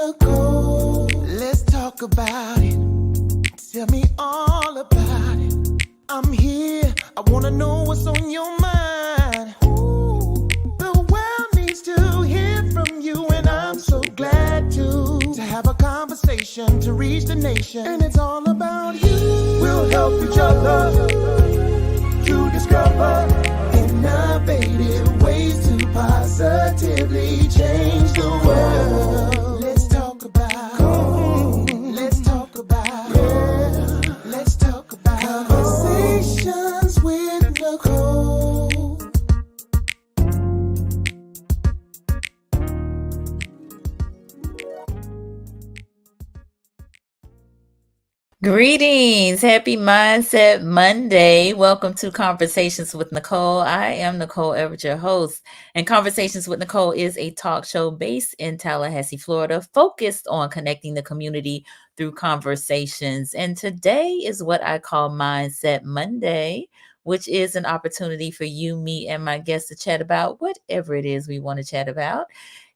Nicole. Let's talk about it. Tell me all about it. I'm here. I wanna know what's on your mind. Ooh, the world needs to hear from you, and I'm so glad to have a conversation to reach the nation. And it's all about you. We'll help each other to discover innovative ways to positively change the world. Let's talk about, let's talk about, yeah. Let's talk about conversations with Nicole. Greetings. Happy Mindset Monday. Welcome to Conversations with Nicole. I am Nicole Everett, your host. And Conversations with Nicole is a talk show based in Tallahassee, Florida, focused on connecting the community through conversations. And today is what I call Mindset Monday, which is an opportunity for you, me, and my guests to chat about whatever it is we want to chat about.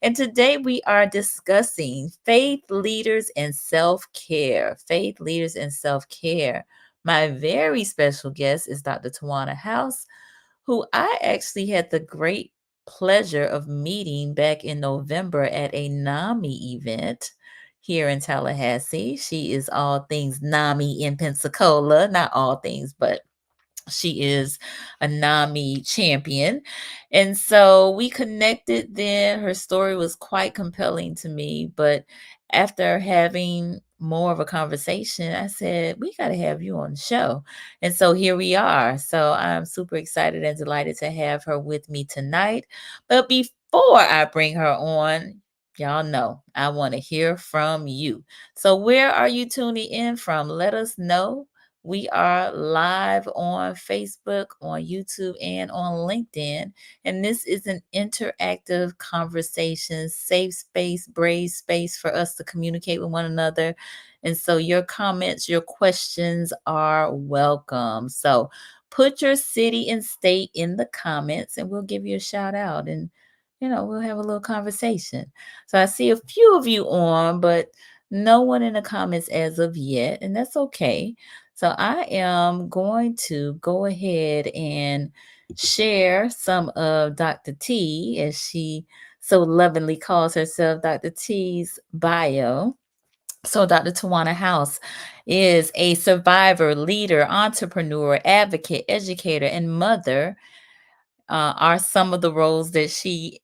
And today we are discussing faith leaders and self-care. Faith leaders and self-care. My very special guest is Dr. Twanna House, who I actually had the great pleasure of meeting back in November at a NAMI event here in Tallahassee. She is all things NAMI in Pensacola, not all things, but she is a NAMI champion. And so we connected then. Her story was quite compelling to me. But after having more of a conversation, I said, we got to have you on the show. And so here we are. So I'm super excited and delighted to have her with me tonight. But before I bring her on, y'all know I want to hear from you. So where are you tuning in from? Let us know. We are live on Facebook, on YouTube, and on LinkedIn. And this is an interactive conversation, safe space, brave space for us to communicate with one another. And so your comments, your questions are welcome. So put your city and state in the comments and we'll give you a shout out and, we'll have a little conversation. So I see a few of you on, but no one in the comments as of yet, and that's okay. So I am going to go ahead and share some of Dr. T, as she so lovingly calls herself, Dr. T's bio. So Dr. Twanna House is a survivor, leader, entrepreneur, advocate, educator, and mother. Are some of the roles that she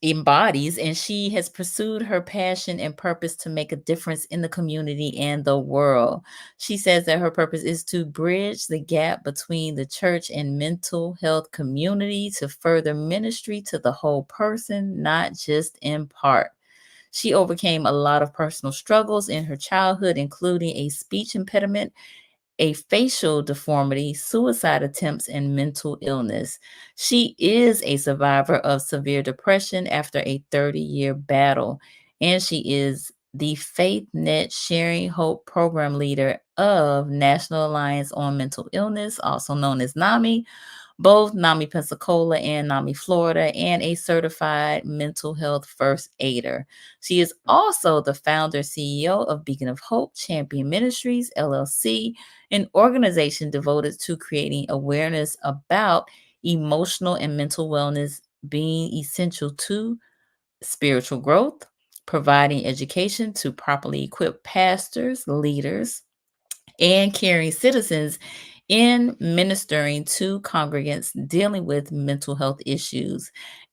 embodies, and she has pursued her passion and purpose to make a difference in the community and the world. She says that her purpose is to bridge the gap between the church and mental health community to further ministry to the whole person, not just in part. She overcame a lot of personal struggles in her childhood, including a speech impediment, a facial deformity, suicide attempts, and mental illness. She is a survivor of severe depression after a 30-year battle, and she is the FaithNet Sharing Hope program leader of National Alliance on Mental Illness, also known as NAMI, both NAMI Pensacola and NAMI Florida, and a certified mental health first aider. She is also the founder CEO of Beacon of Hope Champion Ministries, LLC, an organization devoted to creating awareness about emotional and mental wellness being essential to spiritual growth, providing education to properly equipped pastors, leaders, and caring citizens in ministering to congregants dealing with mental health issues,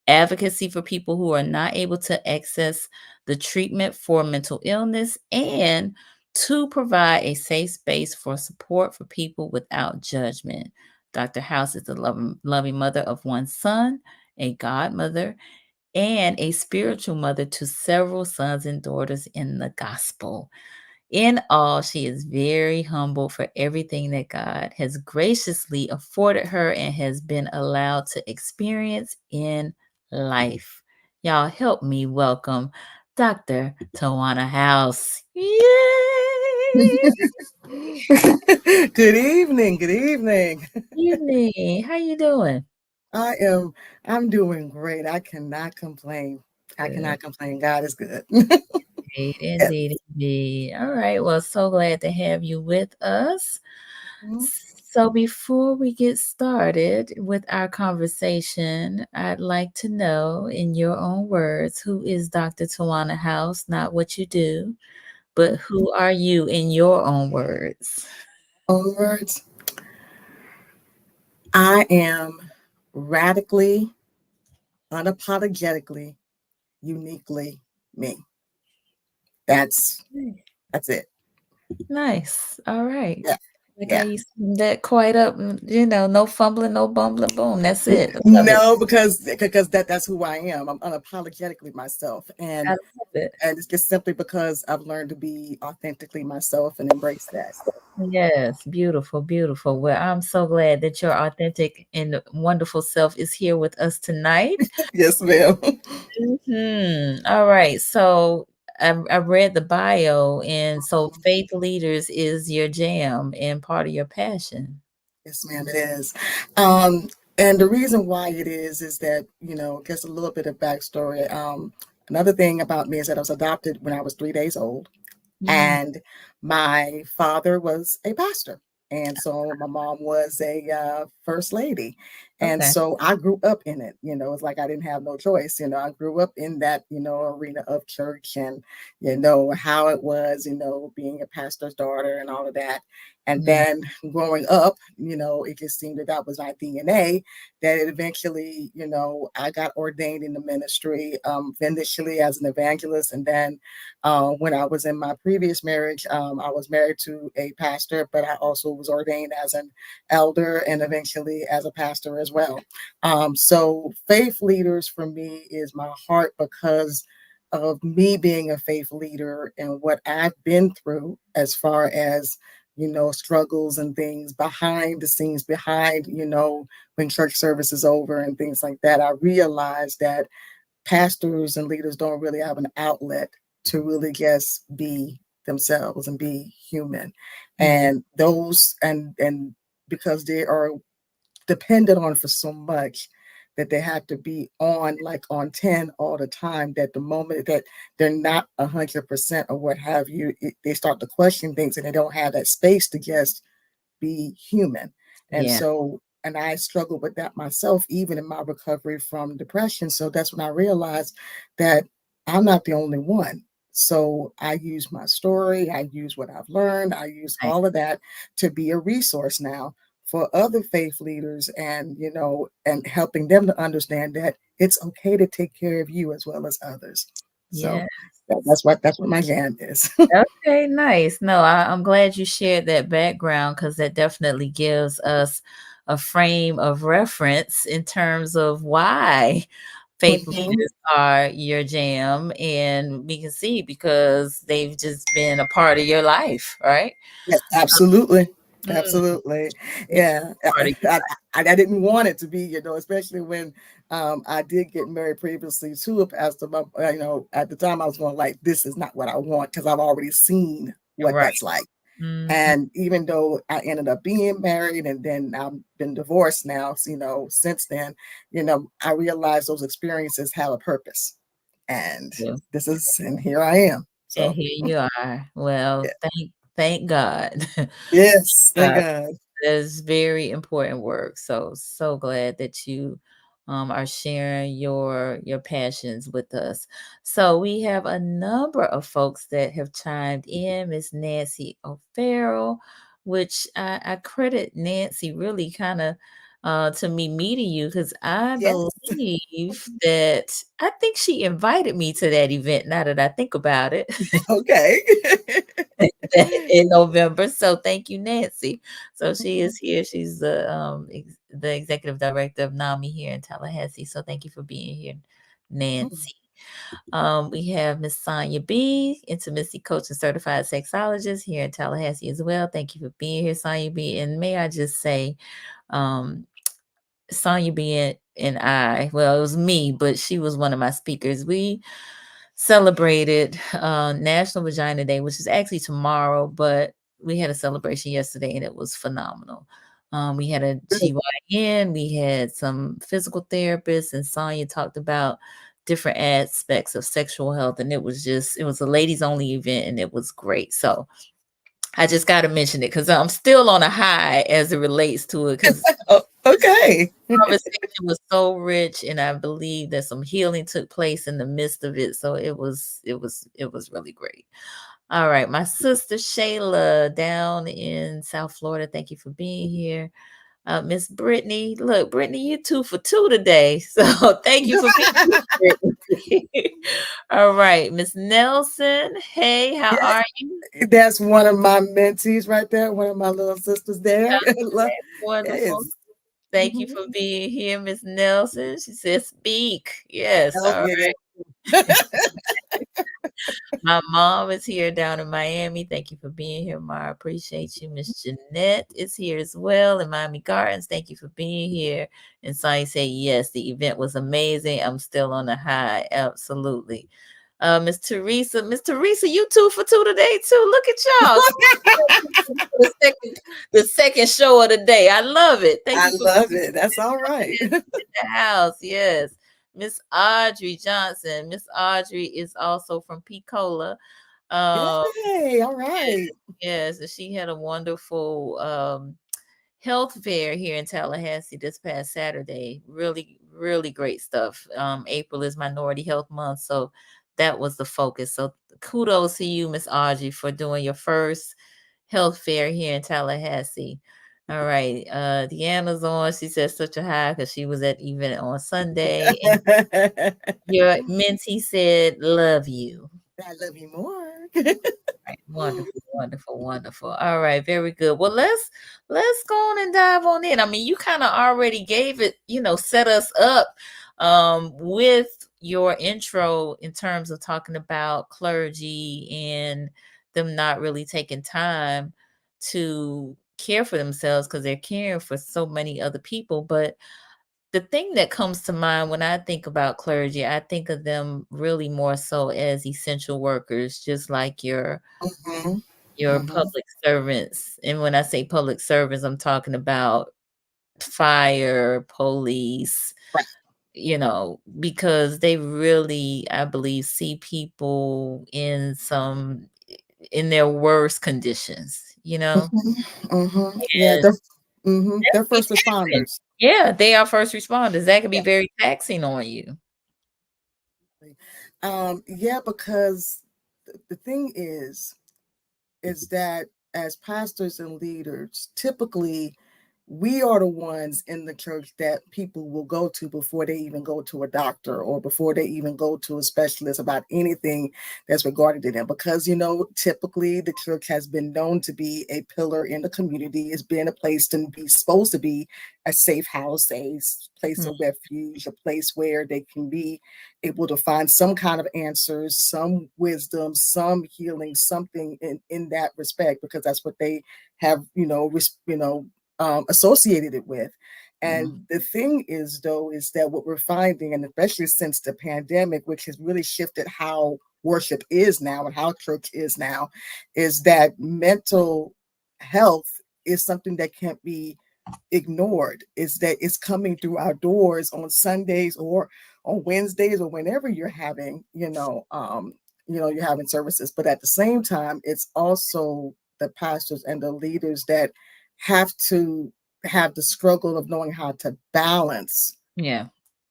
advocacy for people who are not able to access the treatment for mental illness, and to provide a safe space for support for people without judgment. Dr. House is the loving mother of one son, a godmother, and a spiritual mother to several sons and daughters in the gospel. In all, she is very humble for everything that God has graciously afforded her and has been allowed to experience in life. Y'all help me welcome Dr. Twanna House. Yay! Good evening. Good evening. Evening. How you doing? I'm doing great. I cannot complain. I cannot complain. God is good. Indeed, Yes. indeed, indeed. All right. Well, so glad to have you with us. Mhm. So, before we get started with our conversation, I'd like to know, in your own words, who is Dr. Tawana House? Not what you do, but who are you in your own words? Own words. I am radically, unapologetically, uniquely me. That's that's it. Nice. All right. Yeah. Like how Yeah. you summed that quite up, no fumbling, no bumbling, boom. That's it. I love it. No, because that's who I am. I'm unapologetically myself, I love it. and it's just simply because I've learned to be authentically myself and embrace that. Yes, beautiful, beautiful. Well, I'm so glad that your authentic and wonderful self is here with us tonight. Yes, ma'am. All right. So I read the bio, and so faith leaders is your jam and part of your passion. Yes, ma'am, it is. Um, and the reason why it is that, just a little bit of backstory. Another thing about me is that I was adopted when I was 3 days old. Mm, And my father was a pastor. And so my mom was a first lady. And okay. so I grew up in it. It's like I didn't have no choice. I grew up in that, arena of church and, how it was, being a pastor's daughter and all of that. And Mm, then growing up, it just seemed that that was my DNA, that it eventually, I got ordained in the ministry, initially as an evangelist. And then when I was in my previous marriage, I was married to a pastor, but I also was ordained as an elder and eventually as a pastor as well. So faith leaders for me is my heart because of me being a faith leader and what I've been through as far as struggles and things behind the scenes, behind, when church service is over and things like that. I realized that pastors and leaders don't really have an outlet to really just be themselves and be human. mm, And those and because they are dependent on for so much that they have to be on like on 10 all the time, that the moment that they're not 100% or what have you, they start to question things and they don't have that space to just be human. And yeah. so, and I struggled with that myself, even in my recovery from depression. So that's when I realized that I'm not the only one. So I use my story, I use what I've learned, I use Nice. all of that to be a resource now for other faith leaders and, and helping them to understand that it's okay to take care of you as well as others. So Yeah. that's what my jam is. Okay, nice. No, I'm glad you shared that background because that definitely gives us a frame of reference in terms of why faith Mhm. leaders are your jam. And we can see because they've just been a part of your life, right? Yes, absolutely. Mm, Absolutely. been Yeah. a part of your I didn't want it to be, especially when I did get married previously to a pastor. But, at the time I was going like, this is not what I want because I've already seen what right. that's like. Mhm. And even though I ended up being married and then I've been divorced now, since then, I realized those experiences have a purpose. And Yeah. and here I am. And So, here you are. Well, yeah. thank God. Yes, thank Uh, God. That's very important work. So glad that you are sharing your passions with us. So we have a number of folks that have chimed in. Miss Nancy O'Farrell, which I credit Nancy really kind of to me meeting you because I Yes. believe that I think she invited me to that event. Now that I think about it. Okay. In November. So thank you, Nancy. So she is here. She's the executive director of NAMI here in Tallahassee. So thank you for being here, Nancy. We have Miss Sonia B, intimacy coach and certified sexologist here in Tallahassee as well. Thank you for being here, Sonia B. And may I just say, um, Sonya being and I, well, it was me, but she was one of my speakers. We celebrated National Vagina Day, which is actually tomorrow, but we had a celebration yesterday and it was phenomenal. We had a GYN, we had some physical therapists, and Sonya talked about different aspects of sexual health, and it was a ladies only event, and it was great. So I just got to mention it because I'm still on a high as it relates to it, because Oh, okay. conversation was so rich, and I believe that some healing took place in the midst of it. So it was really great. All right, my sister Shayla down in South Florida, thank you for being here. Miss Brittany, look, Brittany, you 2 for 2 today. So thank you for being here, Brittany. All right, Miss Nelson, hey, how Yeah, are you? that's one of my mentees right there, one of my little sisters there. Okay, wonderful. Yes. Thank you for Mhm. being here, Miss Nelson. She says, speak. Yes, Oh, all yeah. right. My mom is here down in Miami. Thank you for being here, Ma. I appreciate you. Miss Jeanette is here as well in Miami Gardens. Thank you for being here. And Sonny say, yes, the event was amazing. I'm still on the high. Absolutely. Miss Teresa, you 2 for 2 today too. Look at y'all. The second show of the day. I love it. Thank I you for love it. That's all right. in the house. Yes. Miss Audrey Johnson. Miss Audrey is also from Picola. Um, Yay. All right. yes, and she had a wonderful health fair here in Tallahassee this past Saturday. Really, really great stuff. April is Minority Health Month, so that was the focus. So kudos to you, Miss Audrey, for doing your first health fair here in Tallahassee. All right. Deanna's on. She says such a high because she was at event on Sunday. And your mentee said, love you. I love you more. Right. Wonderful, wonderful, wonderful. All right, very good. Well, let's go on and dive on in. I mean, you kind of already gave it, set us up with your intro in terms of talking about clergy and them not really taking time to care for themselves because they're caring for so many other people. But the thing that comes to mind when I think about clergy, I think of them really more so as essential workers, just like Mhm. your Mhm. public servants. And when I say public servants, I'm talking about fire, police, Right. because they really, I believe, see people in their worst conditions. Mhm. Mhm. Yeah, And that they're can be first taxing. responders. Yeah, they are first responders. That can be Yeah. very taxing on you. Yeah, because the thing is that as pastors and leaders, typically we are the ones in the church that people will go to before they even go to a doctor or before they even go to a specialist about anything that's regarding to them. Because, typically the church has been known to be a pillar in the community. It's been a place to be supposed to be a safe house, place Mm, of refuge, a place where they can be able to find some kind of answers, some wisdom, some healing, something in that respect, because that's what they have, associated it with. And mm, the thing is, though, is that what we're finding, and especially since the pandemic, which has really shifted how worship is now and how church is now, is that mental health is something that can't be ignored. Is that it's coming through our doors on Sundays or on Wednesdays or whenever you're having, you're having services. But at the same time, it's also the pastors and the leaders that have to have the struggle of knowing how to balance yeah.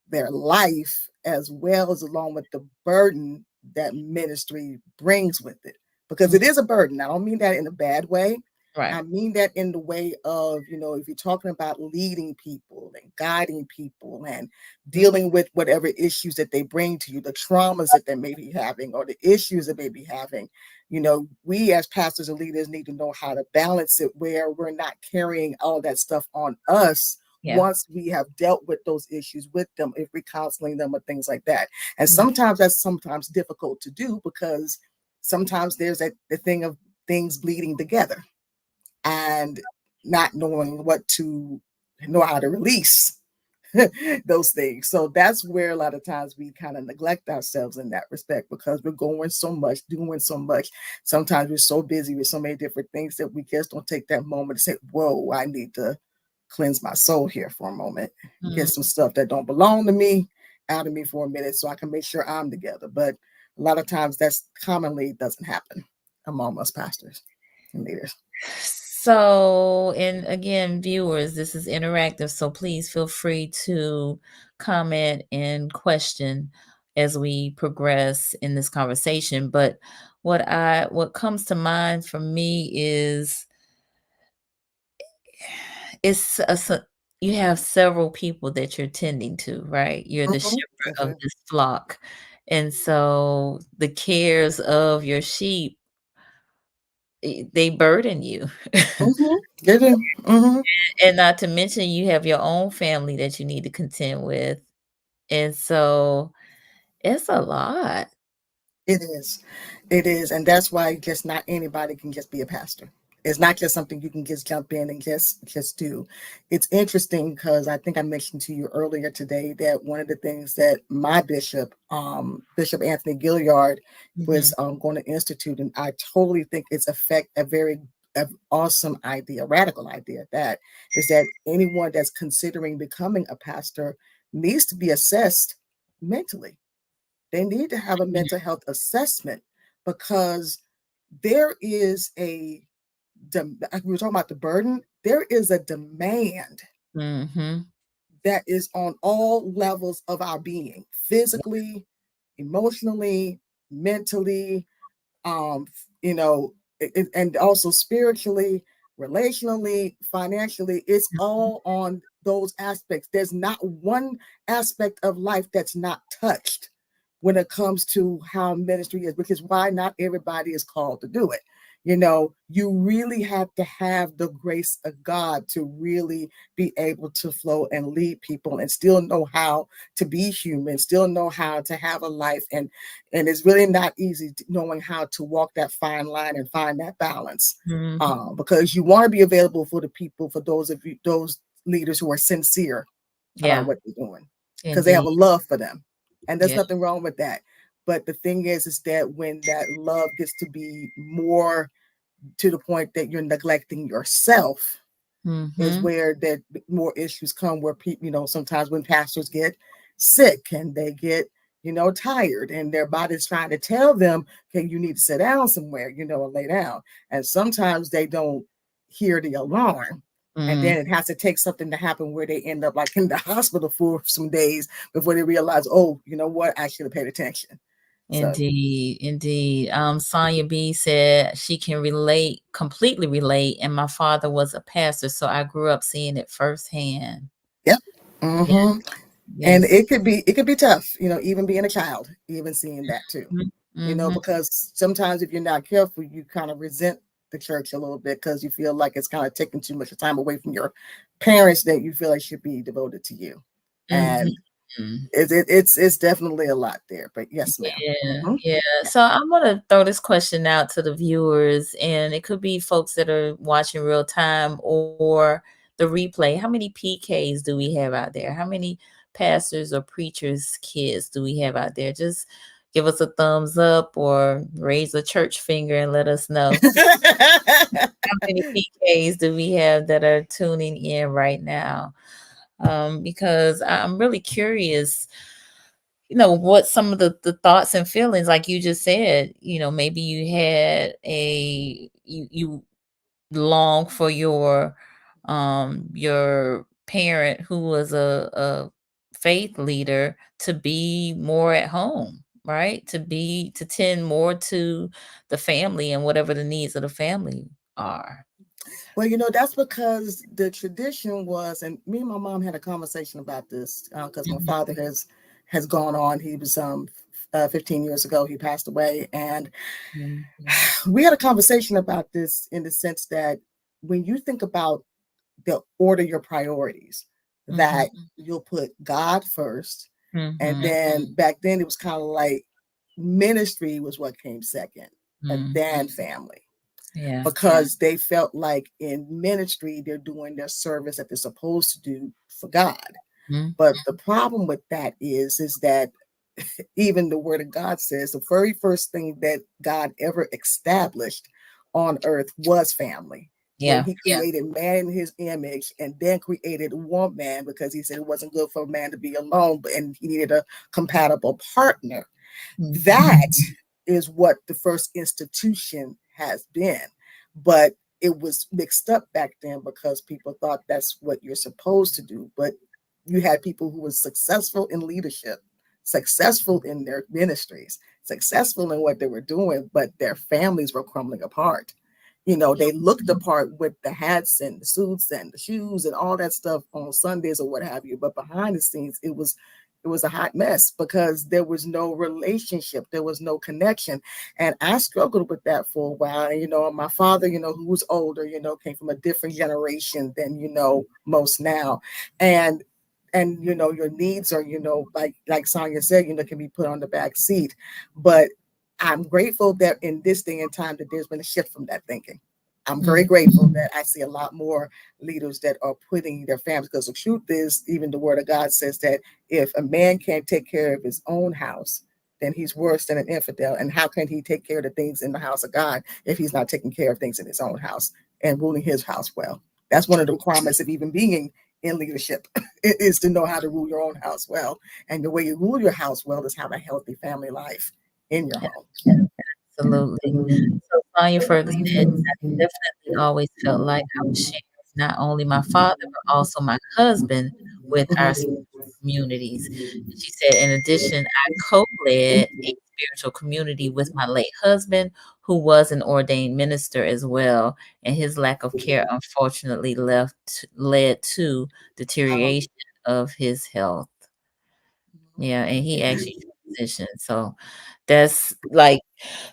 their life as well as along with the burden that ministry brings with it. Because Mm, it is a burden. I don't mean that in a bad way. right. I mean that in the way of, if you're talking about leading people and guiding people and Mm, dealing with whatever issues that they bring to you, the traumas that they may be having or the issues that they may be having, we as pastors and leaders need to know how to balance it where we're not carrying all that stuff on us yeah. once we have dealt with those issues with them, if we're counseling them or things like that. And Mm, sometimes that's sometimes difficult to do because sometimes there's the thing of things bleeding together and not knowing what to know how to release those things. So that's where a lot of times we kind of neglect ourselves in that respect because we're going so much, doing so much. Sometimes we're so busy with so many different things that we just don't take that moment to say, whoa, I need to cleanse my soul here for a moment, get mm, some stuff that don't belong to me out of me for a minute so I can make sure I'm together. But a lot of times that's commonly doesn't happen among us pastors and leaders. So, and again, viewers, this is interactive, so please feel free to comment and question as we progress in this conversation. But what comes to mind for me is you have several people that you're tending to, right? You're the Mm-hmm. shepherd That's of right. this flock. And so the cares of your sheep, they burden you. Mm-hmm. They do. Mm-hmm. And not to mention you have your own family that you need to contend with. And so it's a lot. It is. It is. And that's why just not anybody can just be a pastor. It's not just something you can just jump in and just do. It's interesting because I think I mentioned to you earlier today that one of the things that my bishop, Bishop Anthony Gilliard, was Mhm. going to institute, and I totally think it's a very awesome idea, radical idea. That is that anyone that's considering becoming a pastor needs to be assessed mentally. They need to have a mental health assessment because there is we were talking about the burden. There is a demand Mhm. that is on all levels of our being, physically, emotionally, mentally, um, and also spiritually, relationally, financially. It's all on those aspects. There's not one aspect of life that's not touched when it comes to how ministry is, which is why not everybody is called to do it. You really have to have the grace of God to really be able to flow and lead people and still know how to be human, still know how to have a life. And it's really not easy knowing how to walk that fine line and find that balance, Mhm. because you want to be available for the people, for those leaders who are sincere about Yeah, what they're doing, because they have indeed. a love for them, and there's Yeah. nothing wrong with that. But the thing is that when that love gets to be more to the point that you're neglecting yourself, is Mhm. where that more issues come, where people, sometimes when pastors get sick and they get, tired, and their body's trying to tell them, okay, you need to sit down somewhere, and lay down. And sometimes they don't hear the alarm. And Mm. then it has to take something to happen where they end up like in the hospital for some days before they realize, oh, you know what, I should have paid attention. So, Indeed, indeed. Sonia B said she can completely relate, and my father was a pastor, so I grew up seeing it firsthand. yep. Yeah, Hmm. And yes. it could be tough, even being a child, even seeing that too. Mhm, mhm, Because sometimes if you're not careful, you kind of resent the church a little bit because you feel like it's kind of taking too much time away from your parents that you feel like should be devoted to you. And mhm. it's definitely a lot there. But yes, ma'am. Yeah, Hmm. yeah. Yeah. So I'm gonna throw this question out to the viewers, and it could be folks that are watching real time or the replay. How many PKs do we have out there? How many pastors or preachers' kids do we have out there? Just give us a thumbs up or raise a church finger and let us know. How many PKs do we have that are tuning in right now? Because I'm really curious, what some of the thoughts and feelings, like you just said, maybe you had you long for your parent who was a faith leader to be more at home, right? To tend more to the family and whatever the needs of the family are. Well, that's because the tradition was, and me and my mom had a conversation about this because my Mhm, father has gone on. He was 15 years ago. He passed away, and mhm, we had a conversation about this in the sense that when you think about the order your priorities, mhm, that you'll put God first, and mhm, then back then it was kind of like ministry was what came second, and mhm. then family, Yeah. because they felt like in ministry they're doing their service that they're supposed to do for God. Mhm, But the problem with that is that even the word of God says the very first thing that God ever established on earth was family. when Yeah. he created man in his image and then created woman because he said it wasn't good for a man to be alone, and he needed a compatible partner. Mhm. That is what the first institution has been. But it was mixed up back then because people thought that's what you're supposed to do. But you had people who were successful in leadership, successful in their ministries, successful in what they were doing, but their families were crumbling apart. They looked the part with the hats and the suits and the shoes and all that stuff on Sundays or what have you. But behind the scenes, it was a hot mess because there was no relationship, there was no connection. And I struggled with that for a while. And my father, who was older, came from a different generation than most now. And your needs are, like Sonia said, can be put on the back seat. But I'm grateful that in this day and time that there's been a shift from that thinking. I'm very grateful that I see a lot more leaders that are putting their families, because the truth is, even the word of God says that if a man can't take care of his own house, then he's worse than an infidel. And how can he take care of the things in the house of God if he's not taking care of things in his own house and ruling his house well? That's one of the requirements of even being in leadership is to know how to rule your own house well. And the way you rule your house well is have a healthy family life in your home. Absolutely. So Sonya further said, I definitely always felt like I was sharing not only my father, but also my husband with our spiritual communities. And she said, in addition, I co-led a spiritual community with my late husband, who was an ordained minister as well. And his lack of care, unfortunately, led to deterioration of his health. Yeah, and he actually transitioned. So that's like,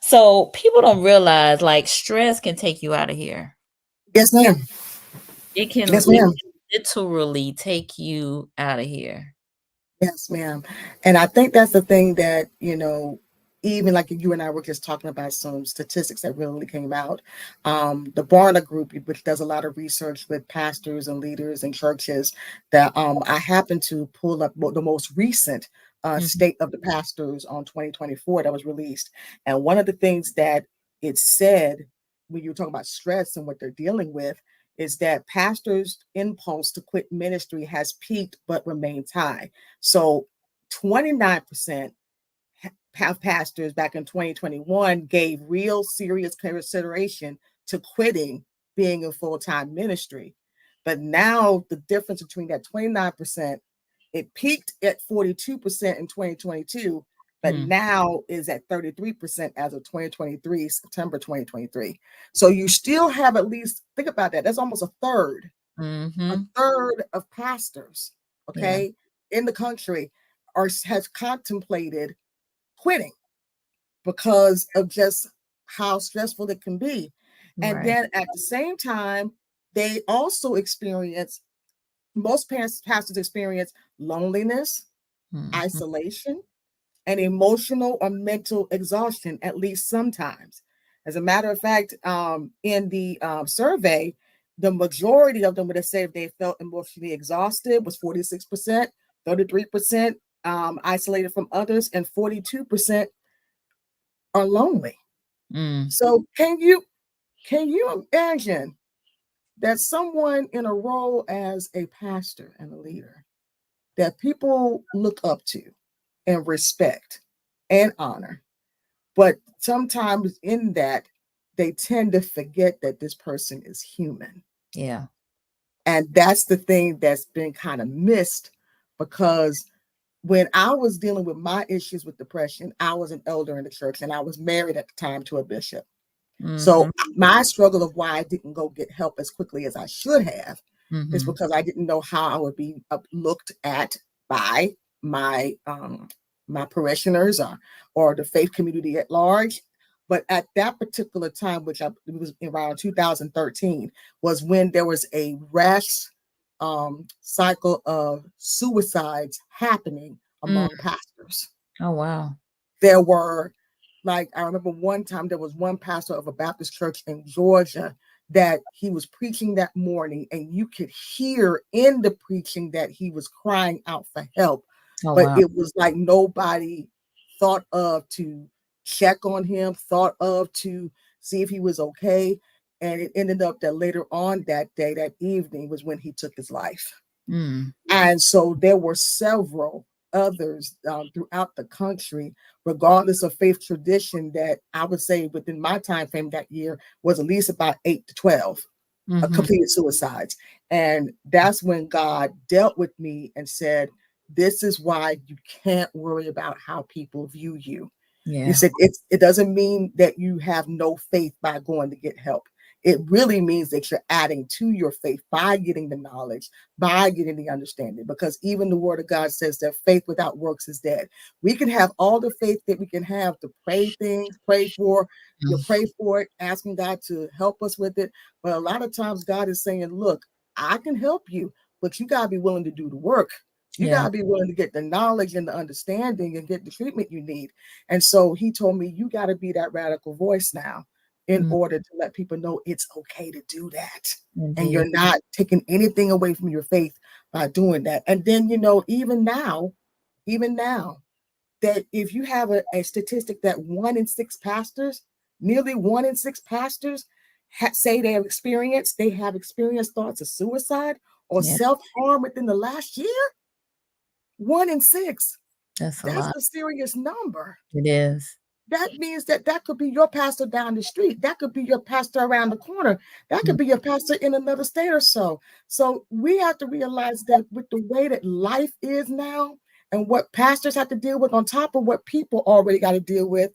so people don't realize like stress can take you out of here. Yes, ma'am. Yes, It ma'am. can literally take you out of here. Yes, ma'am. And I think that's the thing that, even like you and I were just talking about some statistics that really came out. The Barna group, which does a lot of research with pastors and leaders and churches, that I happened to pull up the most recent Mhm. state of the pastors on 2024 that was released. And one of the things that it said when you talk about stress and what they're dealing with is that pastors' impulse to quit ministry has peaked but remains high. So 29% of pastors back in 2021 gave real serious consideration to quitting being in full-time ministry. But now the difference between that 29%, it peaked at 42% in 2022, but Mm. now is at 33% as of 2023, September 2023. So you still have at least, think about that, that's almost a Mhm. third of pastors, Yeah. okay, in the country has contemplated quitting because of just how stressful it can be. And Right. then at the same time, they also experience, most parents, pastors experience loneliness, Mhm. isolation, and emotional or mental exhaustion, at least sometimes. As a matter of fact, in the survey, the majority of them would have said they felt emotionally exhausted was 46%, 33% isolated from others, and 42% are lonely. Mm. So can you imagine that someone in a role as a pastor and a leader that people look up to and respect and honor, but sometimes in that they tend to forget that this person is human. Yeah. And that's the thing that's been kind of missed because when I was dealing with my issues with depression, I was an elder in the church and I was married at the time to a bishop. So Mhm. my struggle of why I didn't go get help as quickly as I should have is Mhm. because I didn't know how I would be looked at by my parishioners or the faith community at large. But at that particular time, it was around 2013, was when there was a rash cycle of suicides happening Mm. among pastors. Oh wow. There were, like, I remember one time there was one pastor of a Baptist church in Georgia that he was preaching that morning, and you could hear in the preaching that he was crying out for help. Oh But wow. it was like nobody thought of to check on him, thought of to see if he was okay. And it ended up that later on that day, that evening, was when he took his life. Mm. And so there were several others throughout the country, regardless of faith tradition, that I would say within my time frame that year was at least about 8 to 12 Mm-hmm. completed suicides. And that's when God dealt with me and said, this is why you can't worry about how people view you. He Yeah. said, it doesn't mean that you have no faith by going to get help. It really means that you're adding to your faith by getting the knowledge, by getting the understanding, because even the word of God says that faith without works is dead. We can have all the faith that we can have to pray things, you pray for it, asking God to help us with it. But a lot of times God is saying, look, I can help you, but you got to be willing to do the work. You got Yeah. to be willing to get the knowledge and the understanding and get the treatment you need. And so he told me, you got to be that radical voice now in Mm. order to let people know it's okay to do that. And Indeed. you're not taking anything away from your faith by doing that. And then, even now, that if you have a statistic that 1 in 6 pastors, nearly 1 in 6 pastors say they have experienced thoughts of suicide or Yeah. self-harm within the last year, 1 in 6. That's a That's lot. a serious number. It is. That means that could be your pastor down the street. That could be your pastor around the corner. That Mm. could be your pastor in another state or so. So we have to realize that with the way that life is now and what pastors have to deal with on top of what people already got to deal with,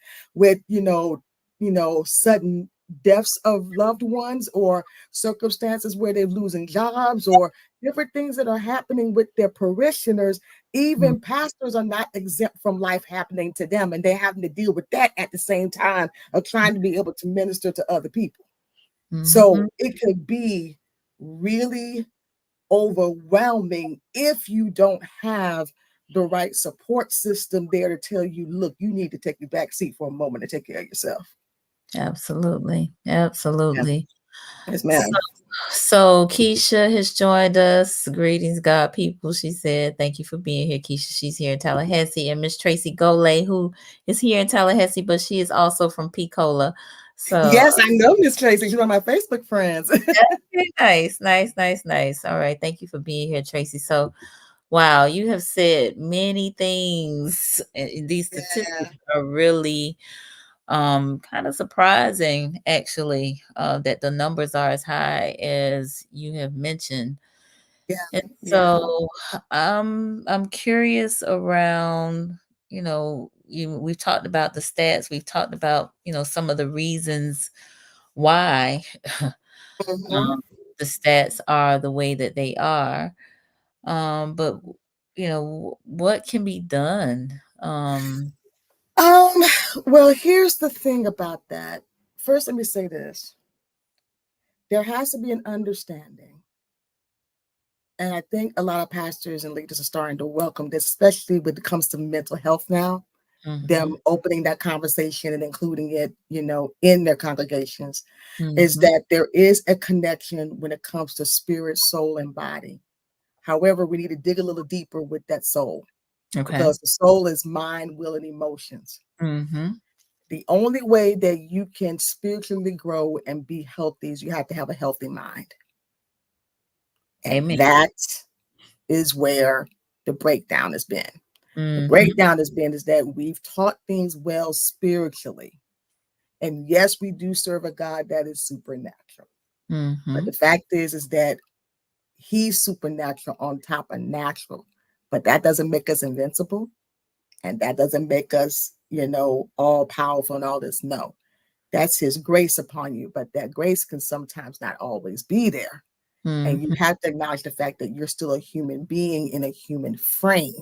sudden deaths of loved ones or circumstances where they're losing jobs or different things that are happening with their parishioners. Mm. Even pastors are not exempt from life happening to them, and they're having to deal with that at the same time of trying to be able to minister to other people. So Mm-hmm. it could be really overwhelming if you don't have the right support system there to tell you, look, you need to take the back seat for a moment to take care of yourself. Absolutely. Yeah. Absolutely. Yes, So, ma'am. so Keisha has joined us. Greetings, God people. She said, thank you for being here, Keisha. She's here in Tallahassee. And Miss Tracy Golay, who is here in Tallahassee, but she is also from Picola. So Yes, I know Miss Tracy. She's one of my Facebook friends. okay, nice, nice, nice, nice. All right. Thank you for being here, Tracy. So wow, you have said many things. And these Yeah. statistics are really kind of surprising actually, that the numbers are as high as you have mentioned. Yeah. And Yeah. so I'm curious around, we've talked about the stats, we've talked about, some of the reasons why Mhm. um, the stats are the way that they are. But what can be done? Um, well, here's the thing about that. First, let me say this. There has to be an understanding. And I think a lot of pastors and leaders are starting to welcome this, especially when it comes to mental health now, Mhm, them opening that conversation and including it, in their congregations, is mhm. that there is a connection when it comes to spirit, soul, and body. However, we need to dig a little deeper with that soul Okay. because the soul is mind, will, and emotions. Mhm. The only way that you can spiritually grow and be healthy is you have to have a healthy mind. And Amen. that is where the breakdown has been. The Mhm, breakdown has been is that we've taught things well spiritually. And yes, we do serve a God that is supernatural. But mhm, the fact is that he's supernatural on top of natural. But that doesn't make us invincible. And that doesn't make us, all powerful and all this. No. That's his grace upon you, but that grace can sometimes not always be there. And you mhm. have to acknowledge the fact that you're still a human being in a human frame.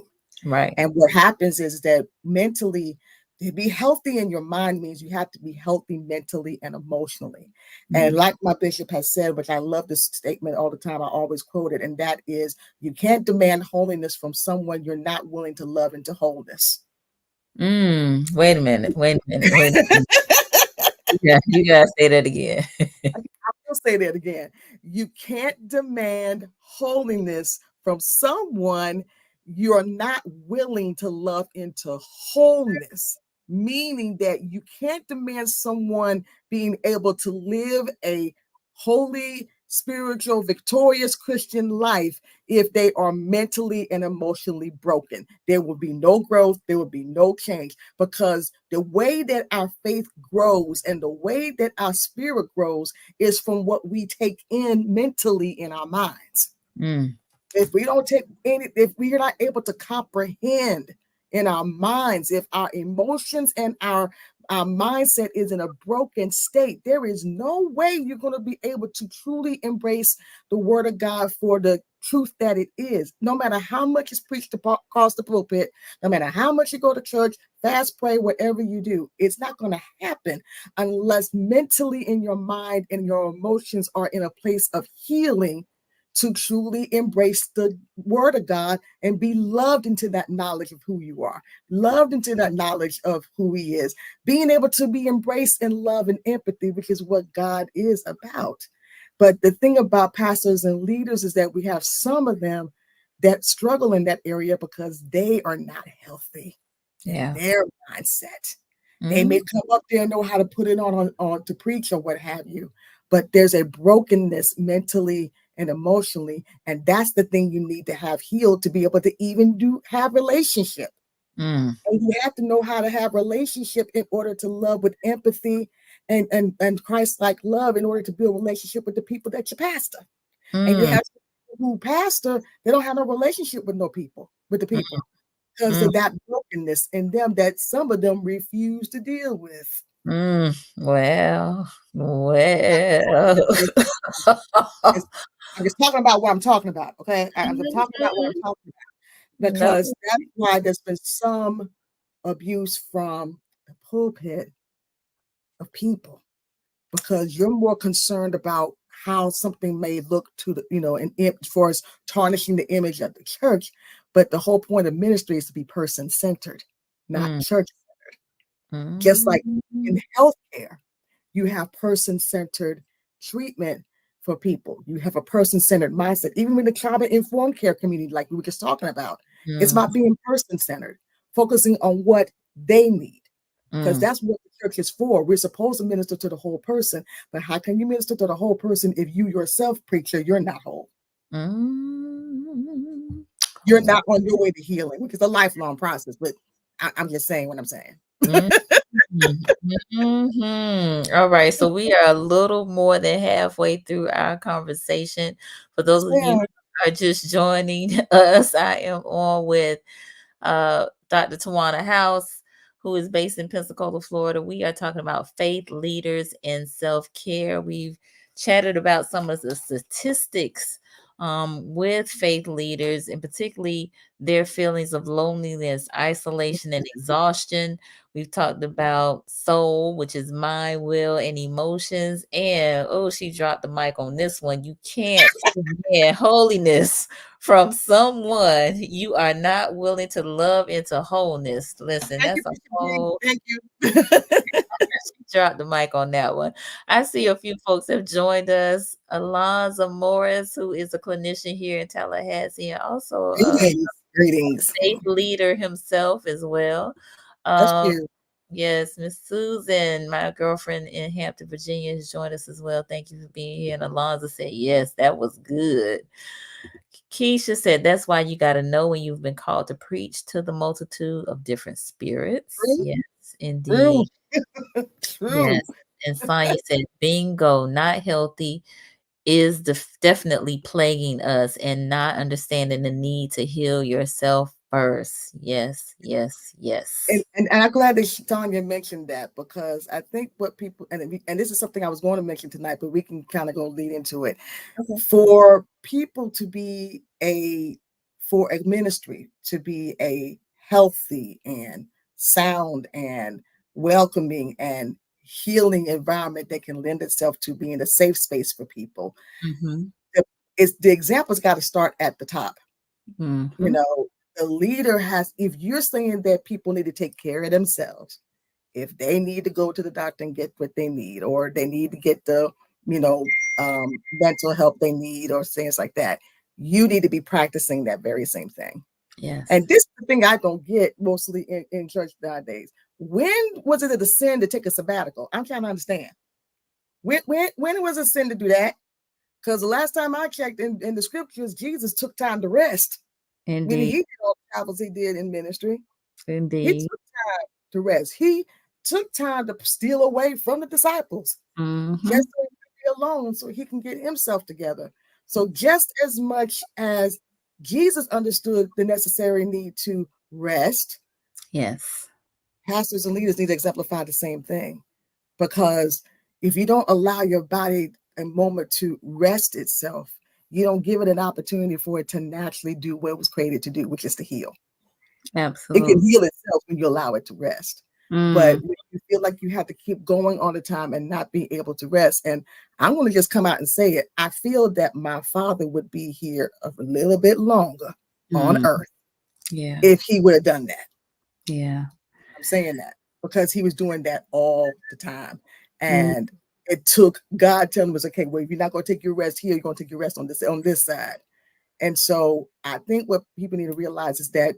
Right. And what happens is that mentally, to be healthy in your mind means you have to be healthy mentally and emotionally. And Mm. like my bishop has said, which I love this statement all the time, I always quote it, and that is you can't demand holiness from someone you're not willing to love into wholeness. Wait a minute, wait a minute, wait a minute. Yeah, you gotta say that again. I will say that again. You can't demand holiness from someone you're not willing to love into wholeness, meaning that you can't demand someone being able to live a holy, spiritual, victorious Christian life if they are mentally and emotionally broken. There will be no growth, there will be no change, because the way that our faith grows and the way that our spirit grows is from what we take in mentally in our minds. If we don't take any, if we are not able to comprehend in our minds, if our emotions and our mindset is in a broken state, there is no way you're going to be able to truly embrace the word of God for the truth that it is. No matter how much is preached across the pulpit, no matter how much you go to church, fast, pray, whatever you do, it's not going to happen unless mentally in your mind and your emotions are in a place of healing to truly embrace the word of God and be loved into that knowledge of who you are, loved into that knowledge of who he is, being able to be embraced in love and empathy, which is what God is about. But the thing about pastors and leaders is that we have some of them that struggle in that area because they are not healthy in their mindset. They may come up there and know how to put it on to preach or what have you, but there's a brokenness mentally and emotionally, and that's the thing you need to have healed to be able to even have relationship. And you have to know how to have relationship in order to love with empathy and Christ-like love in order to build relationship with the people that you pastor. And you have people who pastor, they don't have no relationship with the people, because of that brokenness in them that some of them refuse to deal with. Well. I'm just talking about what I'm talking about, okay? I'm just talking about what I'm talking about, because that's why there's been some abuse from the pulpit of people, because you're more concerned about how something may look to the, and for us tarnishing the image of the church. But the whole point of ministry is to be person-centered, not church-centered. Just like in healthcare, you have person-centered treatment for people. You have a person-centered mindset. Even in the trauma-informed care community, like we were just talking about, it's about being person-centered, focusing on what they need. Because that's what the church is for. We're supposed to minister to the whole person. But how can you minister to the whole person if you yourself, preacher, you're not whole? You're not on your way to healing, which is a lifelong process. But I'm just saying what I'm saying. All right, so we are a little more than halfway through our conversation. For those of you who are just joining us, I am on with Dr. Twanna House, who is based in Pensacola, Florida. We are talking about faith leaders and self-care. We've chatted about some of the statistics with faith leaders, and particularly their feelings of loneliness, isolation, and exhaustion. We've talked about soul, which is mind, will, and emotions. And she dropped the mic on this one. You can't demand holiness from someone you are not willing to love into wholeness. Listen, that's a whole. Thank you. She dropped the mic on that one. I see a few folks have joined us. Alonzo Morris, who is a clinician here in Tallahassee, and also Greetings. faith leader himself as well. That's cute. Yes, Miss Susan, my girlfriend in Hampton, Virginia, has joined us as well. Thank you for being here. And Alonzo said, yes, that was good. Keisha said, that's why you got to know when you've been called to preach to the multitude of different spirits. True. Yes, indeed. True. Yes. And Sonya said, bingo, not healthy is definitely plaguing us and not understanding the need to heal yourself first. Yes, yes, yes. And I'm glad that Tanya mentioned that, because I think what people, and this is something I was going to mention tonight, but we can kind of go lead into it. Okay. For people to be for a ministry to be a healthy and sound and welcoming and healing environment that can lend itself to being a safe space for people, the example's got to start at the top. The leader if you're saying that people need to take care of themselves, if they need to go to the doctor and get what they need, or they need to get the mental help they need, or things like that, you need to be practicing that very same thing. Yes. And this is the thing I don't get mostly in church nowadays. When was it a sin to take a sabbatical? I'm trying to understand. When it was a sin to do that? Because the last time I checked in the scriptures, Jesus took time to rest. Meaning Indeed. he did all the travels he did in ministry. He Indeed. took time to rest. He took time to steal away from the disciples Mm-hmm. just so he could be alone, so he can get himself together. So just as much as Jesus understood the necessary need to rest, Yes. pastors and leaders need to exemplify the same thing. Because if you don't allow your body a moment to rest itself, you don't give it an opportunity for it to naturally do what it was created to do, which is to heal. It Absolutely. can heal itself when you allow it to rest. But when you feel like you have to keep going all the time and not be able to rest, and I'm going to just come out and say it, I feel that my father would be here a little bit longer on earth Yeah. if he would have done that. Yeah. I'm saying that because he was doing that all the time. And it took God telling us, okay, well, if you're not going to take your rest here, you're going to take your rest on this side. And so I think what people need to realize is that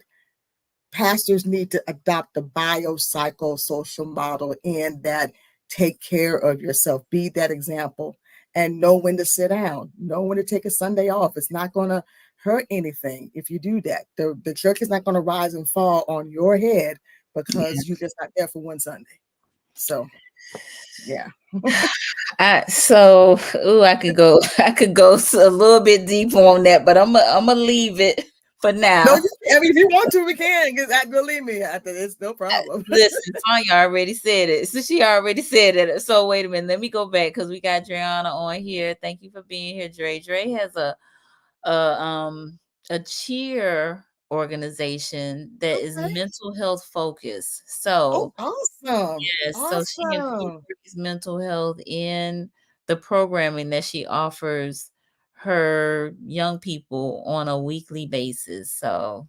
pastors need to adopt the biopsychosocial model in that take care of yourself, be that example, and know when to sit down, know when to take a Sunday off. It's not going to hurt anything if you do that. The church is not going to rise and fall on your head because you're just not there for one Sunday. So, yeah. I could go a little bit deeper on that, but I'm gonna leave it for now. No, I mean, if you want to, we can. Believe me, it's no problem. Listen, Twanna already said it. So she already said it. So wait a minute. Let me go back because we got Dreana on here. Thank you for being here, Dre. Dre has a cheer organization that is mental health focused. So awesome. Yes, awesome. so she incorporates mental health in the programming that she offers her young people on a weekly basis. So,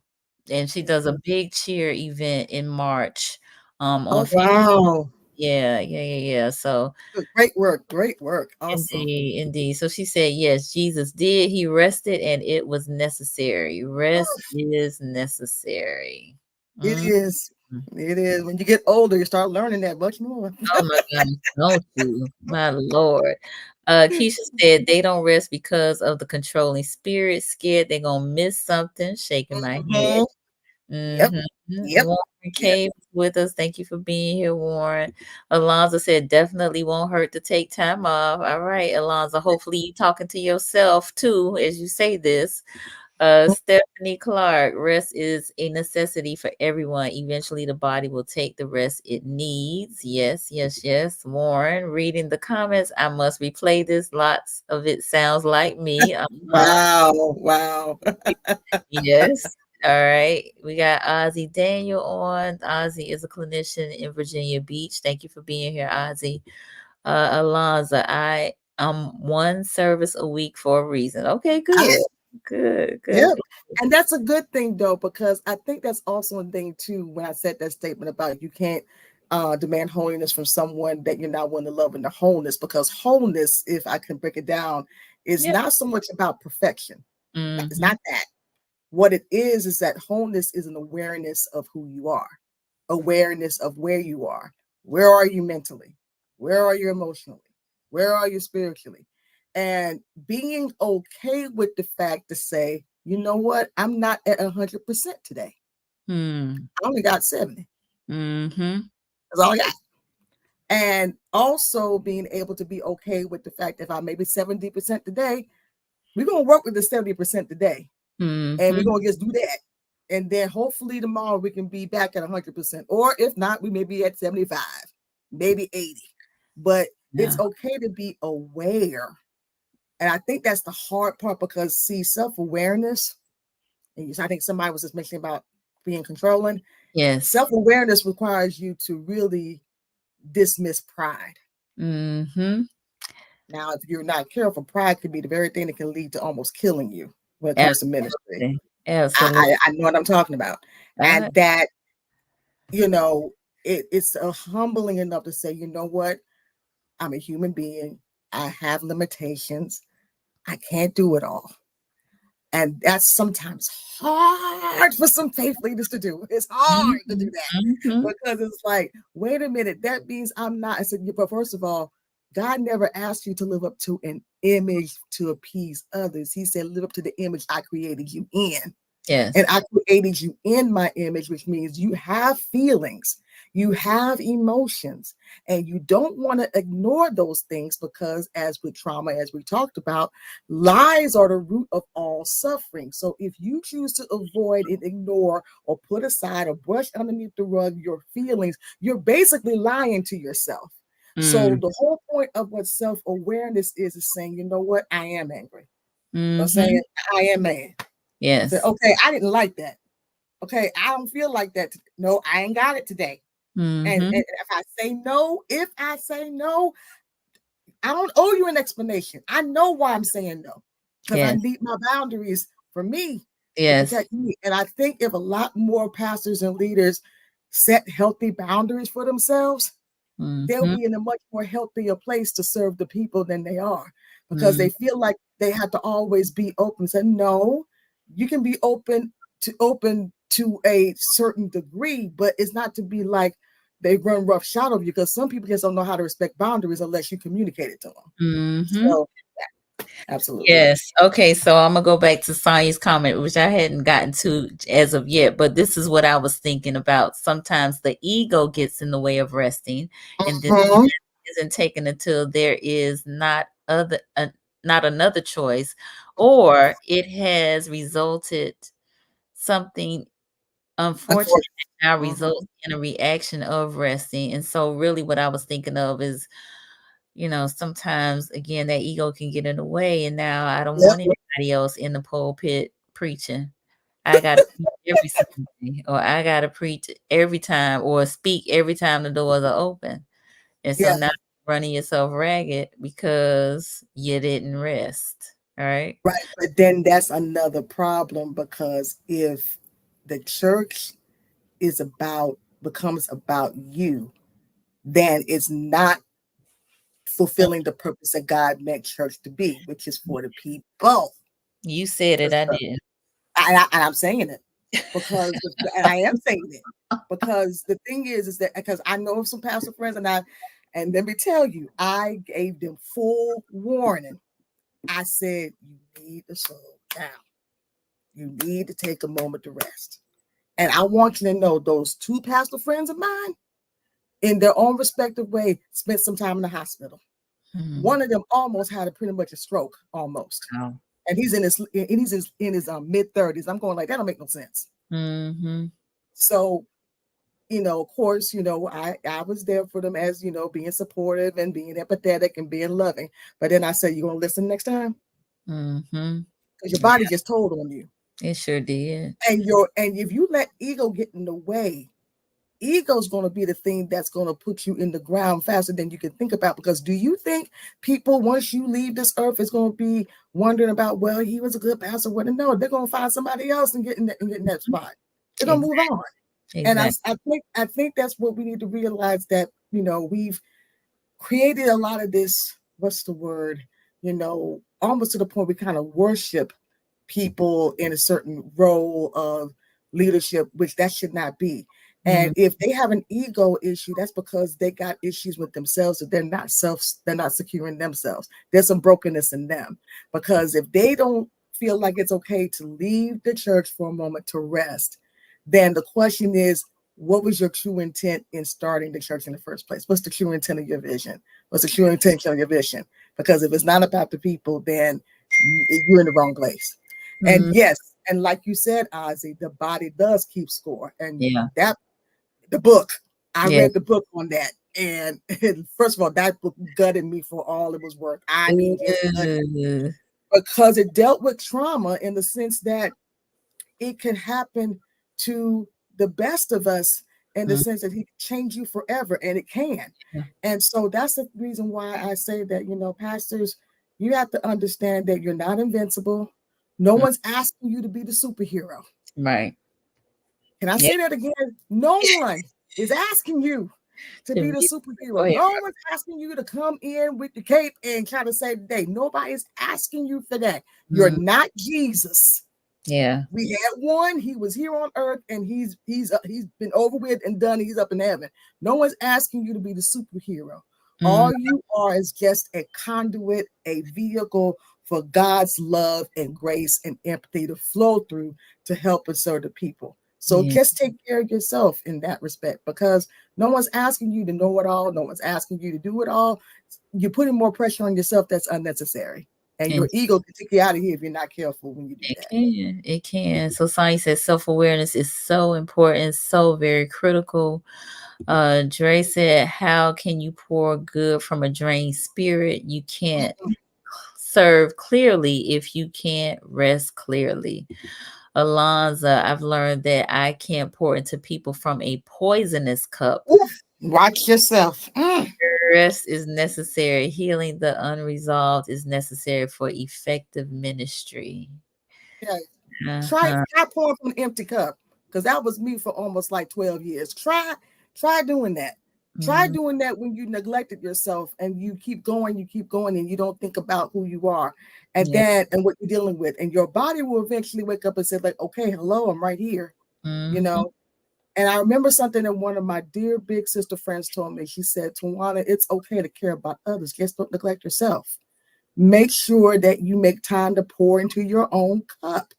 and she does a big cheer event in March. On wow. Yeah. So great work. Awesome. indeed. So she said, yes, Jesus did. He rested, and it was necessary. Rest is necessary. It is. It is. When you get older, you start learning that much more. Oh my goodness, don't you? My Lord. Keisha said they don't rest because of the controlling spirit, scared they're gonna miss something, shaking my head. Yep. Warren Cave is with us. Thank you for being here, Warren. Alonzo said definitely won't hurt to take time off. All right, Alonzo. Hopefully you talking to yourself too as you say this. Stephanie Clark, rest is a necessity for everyone. Eventually, the body will take the rest it needs. Yes. Warren, reading the comments, I must replay this. Lots of it sounds like me. Wow. Yes. All right. We got Ozzy Daniel on. Ozzy is a clinician in Virginia Beach. Thank you for being here, Ozzy. Alonza, I am one service a week for a reason. Okay, good. Yeah. And that's a good thing though, because I think that's also a thing too, when I said that statement about you can't demand holiness from someone that you're not willing to love in the wholeness, because wholeness, if I can break it down, is not so much about perfection. It's not that. What it is that wholeness is an awareness of who you are, awareness of where you are. Where are you mentally? Where are you emotionally? Where are you spiritually? And being okay with the fact to say, you know what, I'm not at 100% today. I only got 70. That's all I got. And also being able to be okay with the fact that if I maybe 70% today, we're going to work with the 70% today. And we're going to just do that. And then hopefully tomorrow we can be back at 100%. Or if not, we may be at 75, maybe 80. But it's okay to be aware. And I think that's the hard part, because see, self-awareness, and I think somebody was just mentioning about being controlling. Yes. Self-awareness requires you to really dismiss pride. Now, if you're not careful, pride could be the very thing that can lead to almost killing you when it comes to ministry. Absolutely. I know what I'm talking about. And that, it's humbling enough to say, you know what? I'm a human being. I have limitations. I can't do it all. And that's sometimes hard for some faith leaders to do. It's hard to do that because it's like, wait a minute, that means I'm not. I said, but first of all, God never asked you to live up to an image to appease others. He said, live up to the image I created you in. Yes. And I created you in my image, which means you have feelings, you have emotions, and you don't want to ignore those things because, as with trauma, as we talked about, lies are the root of all suffering. So if you choose to avoid and ignore or put aside or brush underneath the rug your feelings, you're basically lying to yourself. So the whole point of what self-awareness is saying, you know what, I am angry. I'm saying I am mad. Yes. Say, okay, I didn't like that. Okay, I don't feel like that. No, I ain't got it today. And if I say no, I don't owe you an explanation. I know why I'm saying no, because I need my boundaries for me to protect me. And I think if a lot more pastors and leaders set healthy boundaries for themselves, they'll be in a much more healthier place to serve the people than they are, because they feel like they have to always be open. So no, you can be open to a certain degree, but it's not to be like they run roughshod of you, because some people just don't know how to respect boundaries unless you communicate it to them. So yeah, absolutely. Yes. Okay. So I'm gonna go back to Sonia's comment, which I hadn't gotten to as of yet, but this is what I was thinking about. Sometimes the ego gets in the way of resting, and then isn't taken until there is not another choice, or it has resulted something unfortunate now results in a reaction of resting. And so really what I was thinking of is, sometimes again that ego can get in the way, and now I don't want anybody else in the pulpit preaching. I gotta preach every Sunday, or I gotta preach every time, or speak every time the doors are open. And so now you're running yourself ragged because you didn't rest. Right. Right. But then that's another problem, because if the church becomes about you, then it's not fulfilling the purpose that God meant church to be, which is for the people. You said it, I did. And I'm saying it because, and I am saying it because the thing is that because I know some pastor friends, and let me tell you, I gave them full warning. I said, you need to slow down. You need to take a moment to rest. And I want you to know those two pastor friends of mine, in their own respective way, spent some time in the hospital. One of them almost had pretty much a stroke, almost. Oh. And he's in his mid-30s. I'm going like, that don't make no sense. So, of course, I was there for them as, being supportive and being empathetic and being loving. But then I said, you going to listen next time? Because your body just told on you. It sure did. And if you let ego get in the way, ego is going to be the thing that's going to put you in the ground faster than you can think about. Because do you think people, once you leave this earth, is going to be wondering about, well, he was a good pastor? Well, no, they're going to find somebody else and get in that spot. They're going to move on. Exactly. And I think that's what we need to realize, that, we've created a lot of this, what's the word, almost to the point we kind of worship people in a certain role of leadership, which that should not be. And if they have an ego issue, that's because they got issues with themselves, that they're not securing themselves. There's some brokenness in them, because if they don't feel like it's okay to leave the church for a moment to rest, then the question is, what was your true intent in starting the church in the first place? What's the true intent of your vision? What's the true intention of your vision? Because if it's not about the people, then you're in the wrong place. And yes, and like you said, Ozzy, the body does keep score. And the book, I read the book on that. And first of all, that book gutted me for all it was worth. I mean, because it dealt with trauma in the sense that it can happen to the best of us, in the sense that he can change you forever, and it can. And so that's the reason why I say that, pastors, you have to understand that you're not invincible. No one's asking you to be the superhero. Right. Can I say that again? No one is asking you to be the superhero. No one's asking you to come in with the cape and try to save the day. Nobody's asking you for that. You're not Jesus. Yeah. We had one. He was here on earth, and he's been over with and done. He's up in heaven. No one's asking you to be the superhero. Mm, All you are is just a conduit, a vehicle for God's love and grace and empathy to flow through to help and serve the people. So yeah. just take care of yourself in that respect, because no one's asking you to know it all. No one's asking you to do it all. You're putting more pressure on yourself that's unnecessary. And your And ego can take you out of here if you're not careful when you do it that. can. It can. So science says self-awareness is so important, so very critical. Dre said, how can you pour good from a drained spirit? You can't serve clearly if you can't rest clearly. Alonza, I've learned that I can't pour into people from a poisonous cup. Oof, watch yourself. Rest is necessary. Healing the unresolved is necessary for effective ministry. Yeah. Try Uh-huh. try pouring from an empty cup, because that was me for almost like 12 years. Try doing that. Try Mm, doing that when you neglected yourself and you keep going, and you don't think about who you are and yeah. then and what you're dealing with. And your body will eventually wake up and say, like, okay, hello, I'm right here, you Mm-hmm. know. And I remember something that one of my dear big sister friends told me. She said, Twanna, it's okay to care about others. Just don't neglect yourself. Make sure that you make time to pour into your own cup.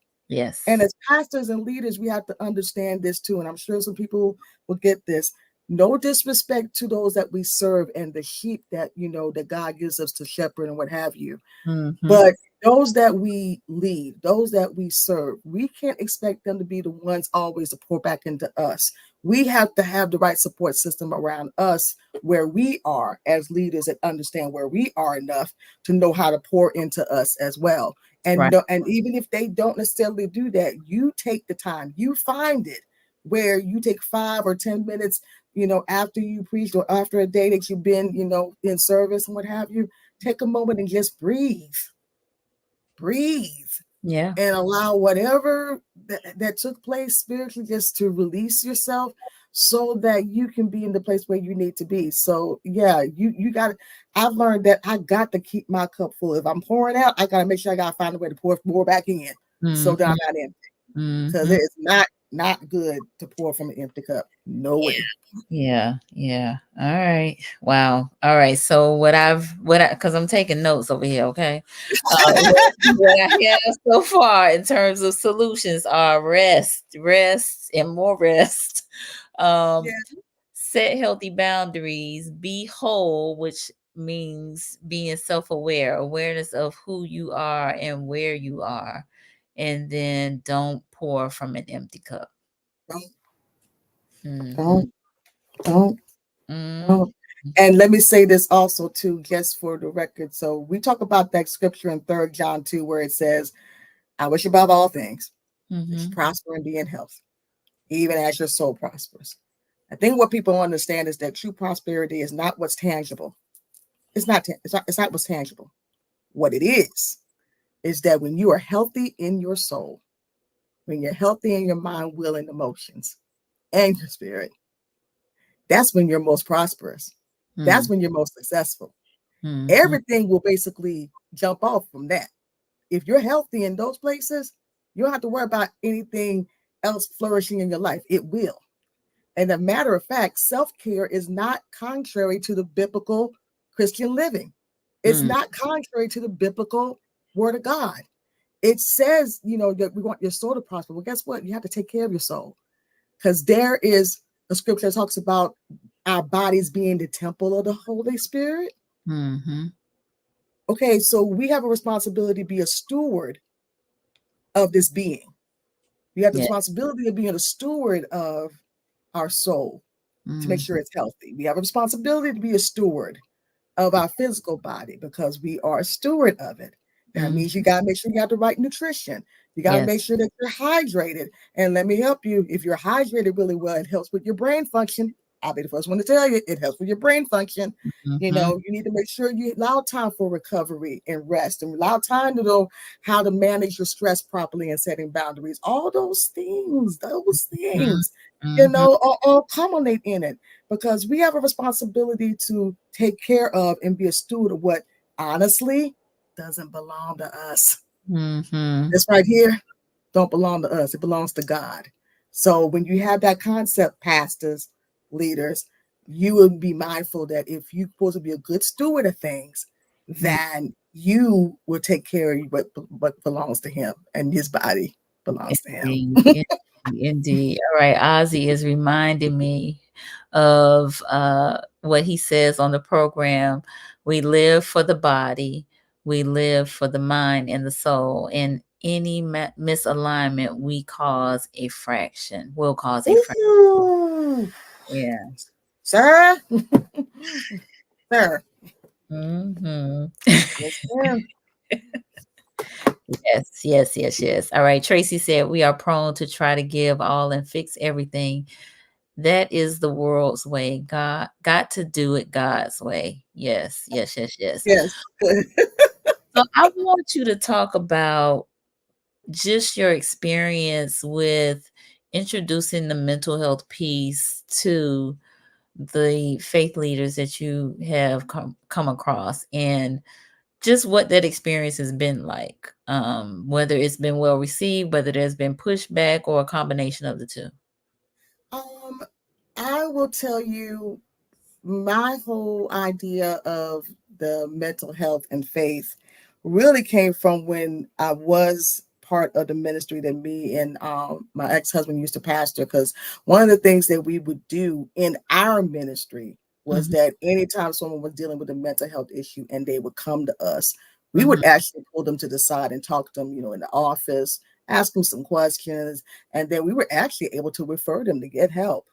And Yes. as pastors and leaders, we have to understand this too. And I'm sure some people will get this. No disrespect to those that we serve and the sheep that, that God gives us to shepherd and what have you. Mm-hmm. But those that we lead, those that we serve, we can't expect them to be the ones always to pour back into us. We have to have the right support system around us where we are as leaders that understand where we are enough to know how to pour into us as well. Right. And even if they don't necessarily do that, you take the time, you find it where you take 5 or 10 minutes, after you preach or after a day that you've been, in service and what have you, take a moment and just breathe Yeah. and allow whatever that took place spiritually just to release yourself so that you can be in the place where you need to be. So yeah, you got I've learned that I got to keep my cup full. If I'm pouring out, I got to make sure I got to find a way to pour more back in so that Mm-hmm. I'm not empty, because Mm-hmm. it is not good to pour from an empty cup. No way. Yeah, yeah. All right. Wow. All right. So because I'm taking notes over here, okay? What I have so far in terms of solutions are rest, and more rest. Yeah, Um, set healthy boundaries, be whole, which means being self-aware, awareness of who you are and where you are, and then don't pour from an empty cup. don't Mm-hmm. don't don't Mm-hmm. don't. And let me say this also too, just for the record. So we talk about that scripture in 3 John 2, where it says, I wish above all things that you Mm-hmm. prosper and be in health, even as your soul prospers. I think what people understand is that true prosperity is not what's tangible. It's not what's tangible. What it is that when you are healthy in your soul, when you're healthy in your mind, will, and emotions, and your spirit, that's when you're most prosperous. That's when you're most successful. Mm-hmm. Everything will basically jump off from that. If you're healthy in those places, you don't have to worry about anything else flourishing in your life. It will. And a matter of fact, self-care is not contrary to the biblical Christian living. It's Mm-hmm. not contrary to the biblical word of God. It says, that we want your soul to prosper. Well, guess what? You have to take care of your soul, because there is a scripture that talks about our bodies being the temple of the Holy Spirit. Mm-hmm. Okay, so we have a responsibility to be a steward of this being. We have the Yeah. responsibility of being a steward of our soul to make sure Mm-hmm. it's healthy. We have a responsibility to be a steward of our physical body because we are a steward of it. That means you Mm-hmm. got to make sure you have the right nutrition. You got to Yes. make sure that you're hydrated. And let me help you. If you're hydrated really well, it helps with your brain function. I'll be the first one to tell you, it helps with your brain function. Mm-hmm. You need to make sure you allow time for recovery and rest, and allow time to know how to manage your stress properly and setting boundaries. All those things, Mm-hmm. all culminate in it, because we have a responsibility to take care of and be a steward of what honestly doesn't belong to us. Mm-hmm. This right here don't belong to us. It belongs to God. So when you have that concept, pastors, leaders, you would be mindful that if you're supposed to be a good steward of things, Mm. then you will take care of what belongs to him, and his body belongs to him. Indeed, indeed. All right, Ozzy is reminding me of what he says on the program. We live for the body, we live for the mind and the soul. And any misalignment we cause a fraction, will cause a fraction. Ooh, Yeah. sir, sir. Hmm. Yes, sir. Yes, yes, yes, yes. All right. Tracy said we are prone to try to give all and fix everything. That is the world's way. God got to do it God's way. Yes, yes, yes, yes. Yes. So I want you to talk about just your experience with introducing the mental health piece to the faith leaders that you have come across, and just what that experience has been like, whether it's been well received, whether there's been pushback, or a combination of the two. Um, I will tell you, my whole idea of the mental health and faith really came from when I was part of the ministry that me and my ex-husband used to pastor. Because one of the things that we would do in our ministry was Mhm, that anytime someone was dealing with a mental health issue and they would come to us, we would mhm, actually pull them to the side and talk to them, in the office, ask them some questions, and then we were actually able to refer them to get help.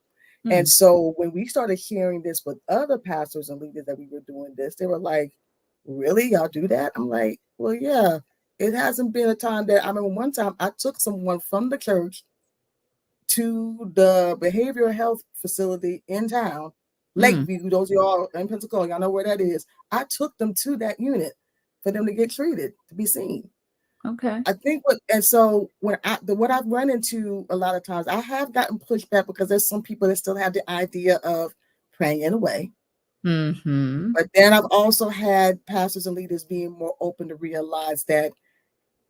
And mm, so when we started hearing this with other pastors and leaders that we were doing this, they were like, really? Y'all do that? I'm like, well, yeah. It hasn't been a time that I remember one time I took someone from the church to the behavioral health facility in town, mm, Lakeview. Those of y'all in Pensacola, y'all know where that is. I took them to that unit for them to get treated, to be seen. okay. I think what I've run into a lot of times, I have gotten pushback because there's some people that still have the idea of praying in a way. Mhm, But then I've also had pastors and leaders being more open to realize that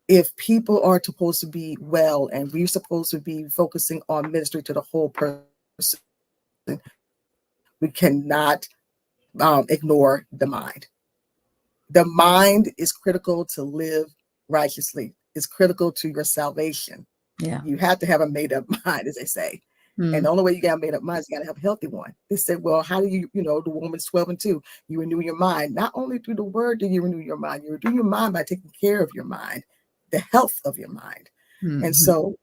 if people are supposed to be well and we're supposed to be focusing on ministry to the whole person, we cannot ignore the mind. The mind is critical to live righteously. It's critical to your salvation. yeah. You have to have a made up mind, as they say. And Mm, the only way you got a made up mind is you got to have a healthy one. They said, well, how do the woman's 12:2, you renew your mind. Not only through the word do you renew your mind, you renew your mind by taking care of your mind, the health of your mind. And mhm, so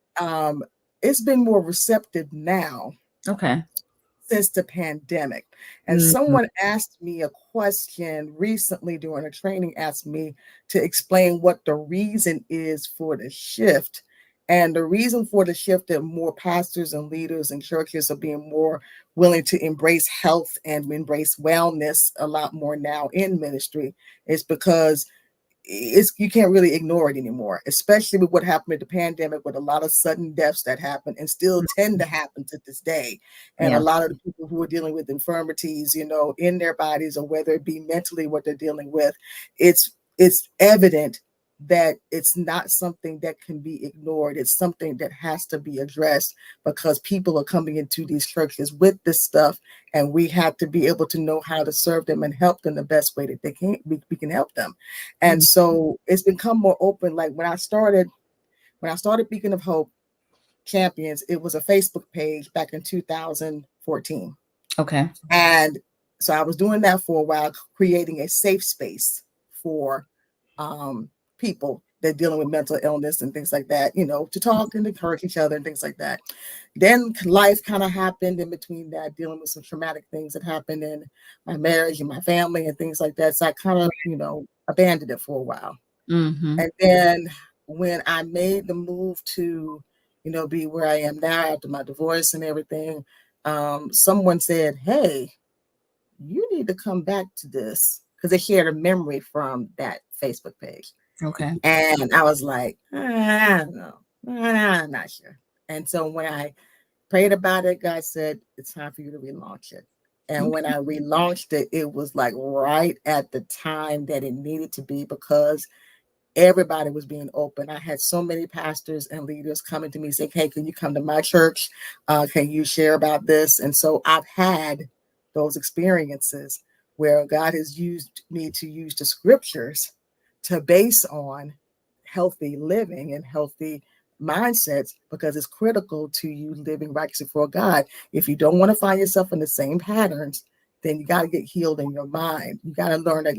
it's been more receptive now okay. since the pandemic. And Mhm, someone asked me a question recently during a training, asked me to explain what the reason is for the shift. And the reason for the shift that more pastors and leaders and churches are being more willing to embrace health and embrace wellness a lot more now in ministry is because you can't really ignore it anymore, especially with what happened with the pandemic, with a lot of sudden deaths that happen and still tend to happen to this day. And a yeah. lot of the people who are dealing with infirmities, in their bodies, or whether it be mentally what they're dealing with, it's evident that it's not something that can be ignored. It's something that has to be addressed because people are coming into these churches with this stuff, and we have to be able to know how to serve them and help them the best way that we can help them. And Mm, so it's become more open. Like when I started Beacon of Hope Champions, it was a Facebook page back in 2014. okay. And so I was doing that for a while, creating a safe space for people that are dealing with mental illness and things like that, to talk and encourage each other and things like that. Then life kind of happened in between that, dealing with some traumatic things that happened in my marriage and my family and things like that. So I kind of, abandoned it for a while. Mhm, And then when I made the move to, be where I am now after my divorce and everything, someone said, hey, you need to come back to this, because they shared a memory from that Facebook page. okay. And I was like, I don't know. I'm not sure. And so when I prayed about it, God said, it's time for you to relaunch it. And when Okay. I relaunched it, it was like right at the time that it needed to be, because everybody was being open. I had so many pastors and leaders coming to me saying, hey, can you come to my church? Can you share about this? And so I've had those experiences where God has used me to use the scriptures to base on healthy living and healthy mindsets, because it's critical to you living righteously for God. If you don't want to find yourself in the same patterns, then you got to get healed in your mind. You got to learn that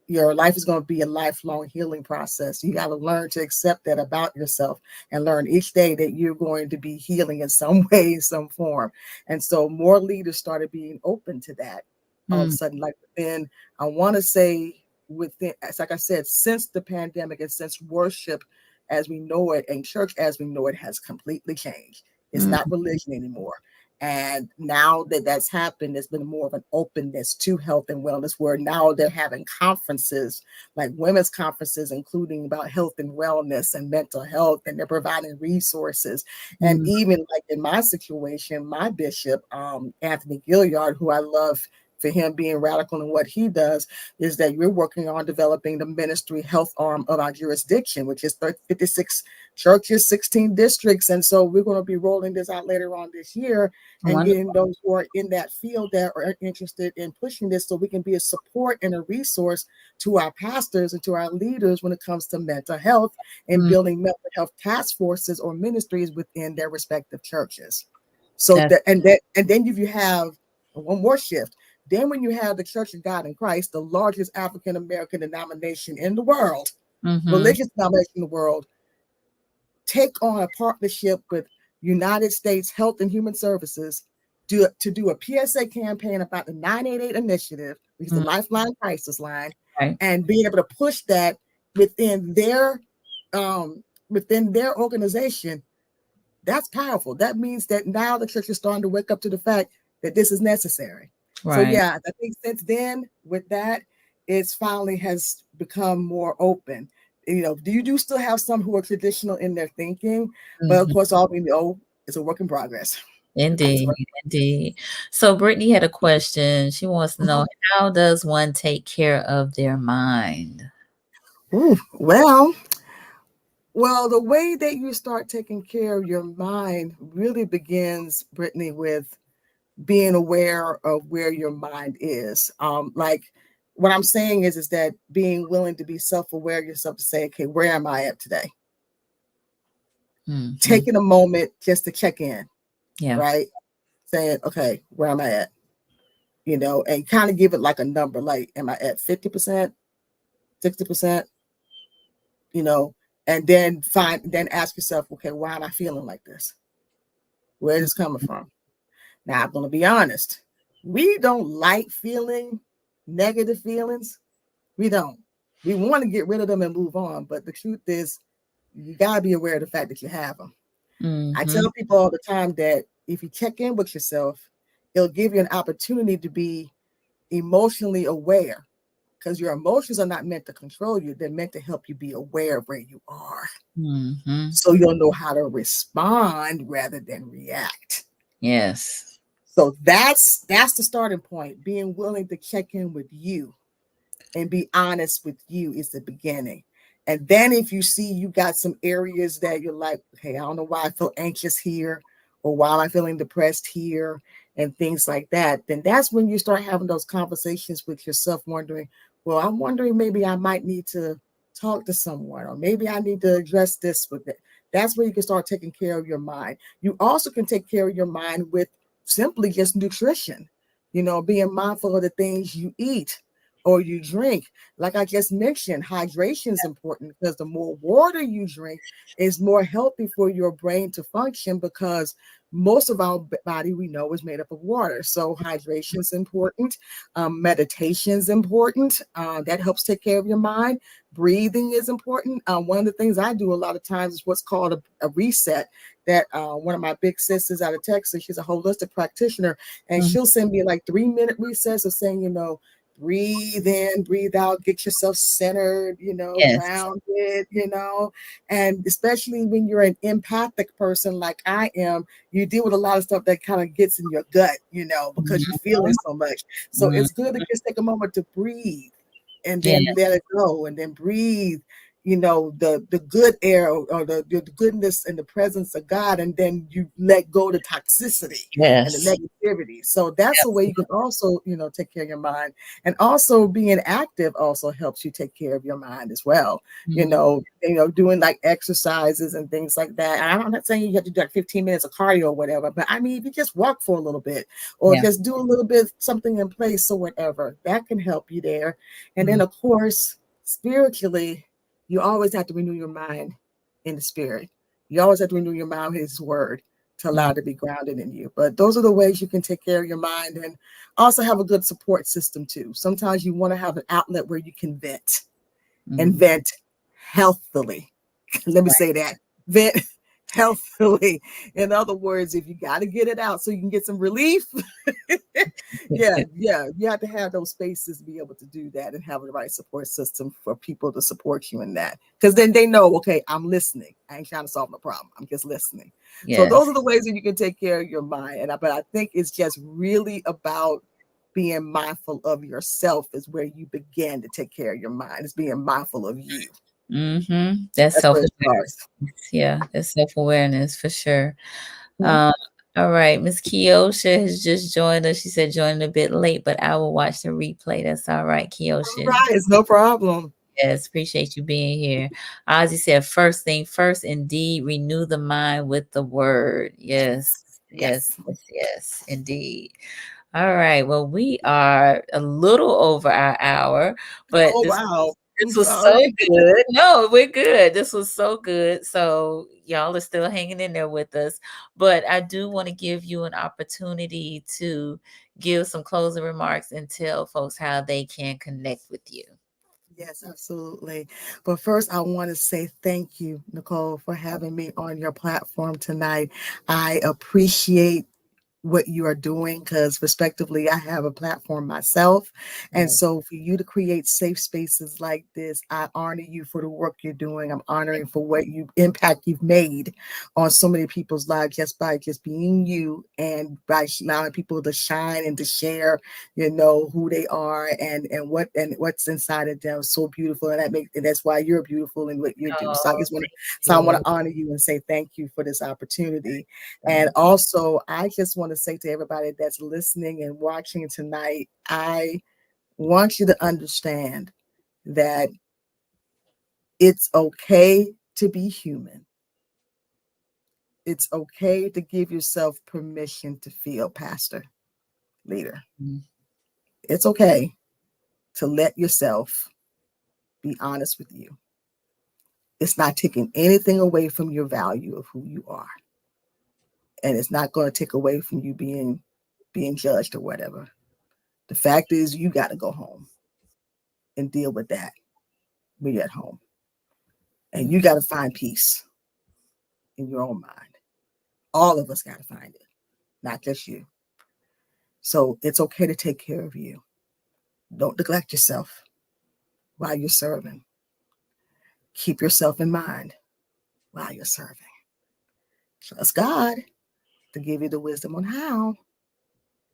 your life is going to be a lifelong healing process. You got to learn to accept that about yourself and learn each day that you're going to be healing in some way, some form. And so more leaders started being open to that all of a sudden, like within, I want to say within, it's like I said, since the pandemic and since worship as we know it and church as we know it has completely changed. It's not religion anymore. And now that that's happened, there's been more of an openness to health and wellness, where now they're having conferences, like women's conferences, including about health and wellness and mental health, and they're providing resources. And even like in my situation, my bishop, Anthony Gilliard, who I love for him being radical in what he does, is that you're working on developing the ministry health arm of our jurisdiction, which is 56 churches, 16 districts. And so we're going to be rolling this out later on this year and getting those who are in that field that are interested in pushing this, so we can be a support and a resource to our pastors and to our leaders when it comes to mental health and building mental health task forces or ministries within their respective churches. So and then if you have one more shift, then when you have the Church of God in Christ, the largest African American denomination in the world, religious denomination in the world, take on a partnership with United States Health and Human Services to do a PSA campaign about the 988 initiative, which is the Lifeline Crisis Line, and being able to push that within their organization. That's powerful. That means that now the church is starting to wake up to the fact that this is necessary. So yeah, I think since then with that, it's finally has become more open. You do still have some who are traditional in their thinking, but of course, all we know is a work in progress. Indeed. So Brittany had a question. She wants to know, how does one take care of their mind? Ooh, well, the way that you start taking care of your mind really begins, Brittany, with being aware of where your mind is. Like what I'm saying is that being willing to be self-aware of yourself, to say, okay, where am I at today? Taking a moment just to check in, right? Saying, okay, where am I at? And kind of give it like a number, like, am I at 50%, 60%? And then ask yourself, okay, why am I feeling like this? Where is this coming from? Now, I'm going to be honest. We don't like feeling negative feelings. We don't. We want to get rid of them and move on. But the truth is, you got to be aware of the fact that you have them. I tell people all the time that if you check in with yourself, it'll give you an opportunity to be emotionally aware, because your emotions are not meant to control you. They're meant to help you be aware of where you are. So you'll know how to respond rather than react. Yes. So that's the starting point. Being willing to check in with you and be honest with you is the beginning. And then if you see you got some areas that you're like, hey, I don't know why I feel anxious here, or why am I feeling depressed here, and things like that, then that's when you start having those conversations with yourself, wondering, well, I'm wondering maybe I might need to talk to someone, or maybe I need to address this with it. That's where you can start taking care of your mind. You also can take care of your mind with simply just nutrition, being mindful of the things you eat or you drink. Like I just mentioned, hydration is important, because the more water you drink is more healthy for your brain to function, because most of our body, we know, is made up of water. So hydration is important. Meditation is important. That helps take care of your mind. Breathing is important. One of the things I do a lot of times is what's called a reset. That one of my big sisters out of Texas, she's a holistic practitioner, and she'll send me like 3-minute resets of saying, breathe in, breathe out, get yourself centered, grounded, and especially when you're an empathic person like I am, you deal with a lot of stuff that kind of gets in your gut, because you feel it so much. So it's good to just take a moment to breathe and then let it go, and then breathe the good air, or the goodness and the presence of God, and then you let go the toxicity and the Yes. negativity. So that's a way you can also, take care of your mind. And also being active also helps you take care of your mind as well. Doing like exercises and things like that. And I'm not saying you have to do like 15 minutes of cardio or whatever, but I mean, if you just walk for a little bit or just do a little bit something in place or whatever, that can help you there. And then of course, spiritually, you always have to renew your mind in the spirit. You always have to renew your mind with his word to allow it to be grounded in you. But those are the ways you can take care of your mind, and also have a good support system too. Sometimes you want to have an outlet where you can vent and vent healthily. Let me say that. Vent healthily. In other words, if you got to get it out so you can get some relief, you have to have those spaces to be able to do that, and have the right support system for people to support you in that. Because then they know, okay, I'm listening. I ain't trying to solve my problem. I'm just listening. So those are the ways that you can take care of your mind. But I think it's just really about being mindful of yourself is where you begin to take care of your mind. It's being mindful of you. That's self-awareness. Yeah, that's self-awareness for sure. All right, Miss Kiosha has just joined us. She said joining a bit late, but I will watch the replay. That's all right, Kiosha. All right, it's no problem. Yes, appreciate you being here. Ozzy said, first thing first, indeed, renew the mind with the word. Yes, indeed. All right. Well, we are a little over our hour, but this was so good. No, we're good. This was so good. So y'all are still hanging in there with us. But I do want to give you an opportunity to give some closing remarks and tell folks how they can connect with you. Yes, absolutely. But first, I want to say thank you, Nicole, for having me on your platform tonight. I appreciate what you are doing, because respectively, I have a platform myself. And so for you to create safe spaces like this, I honor you for the work you're doing. I'm honoring for what impact you've made on so many people's lives just by just being you, and by allowing people to shine and to share, who they are and what's inside of them. So beautiful. And that's why you're beautiful in what you do. So I want to honor you and say thank you for this opportunity. And also, I just want to say to everybody that's listening and watching tonight, I want you to understand that it's okay to be human. It's okay to give yourself permission to feel, pastor, leader. It's okay to let yourself be honest with you. It's not taking anything away from your value of who you are. And it's not going to take away from you being judged or whatever. The fact is, you got to go home and deal with that when you're at home. And you got to find peace in your own mind. All of us got to find it, not just you. So it's okay to take care of you. Don't neglect yourself while you're serving. Keep yourself in mind while you're serving. Trust God to give you the wisdom on how,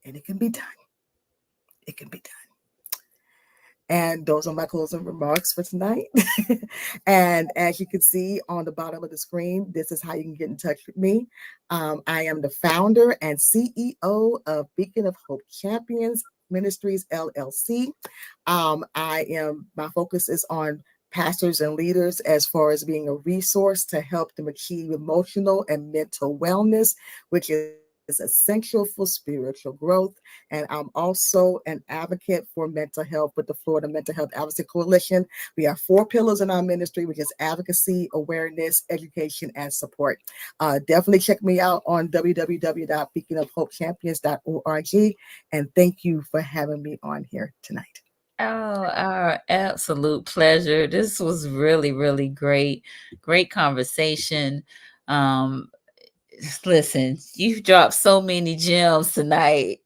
and it can be done. It can be done. And those are my closing remarks for tonight. And as you can see on the bottom of the screen, this is how you can get in touch with me. I am the founder and CEO of Beacon of Hope Champions Ministries, LLC. My focus is on pastors and leaders as far as being a resource to help them achieve emotional and mental wellness, which is essential for spiritual growth. And I'm also an advocate for mental health with the Florida Mental Health Advocacy Coalition. We have 4 pillars in our ministry, which is advocacy, awareness, education, and support. Definitely check me out on www.beaconofhopechampions.org. And thank you for having me on here tonight. Oh, our absolute pleasure. This was really, really great. Great conversation. Listen, you've dropped so many gems tonight.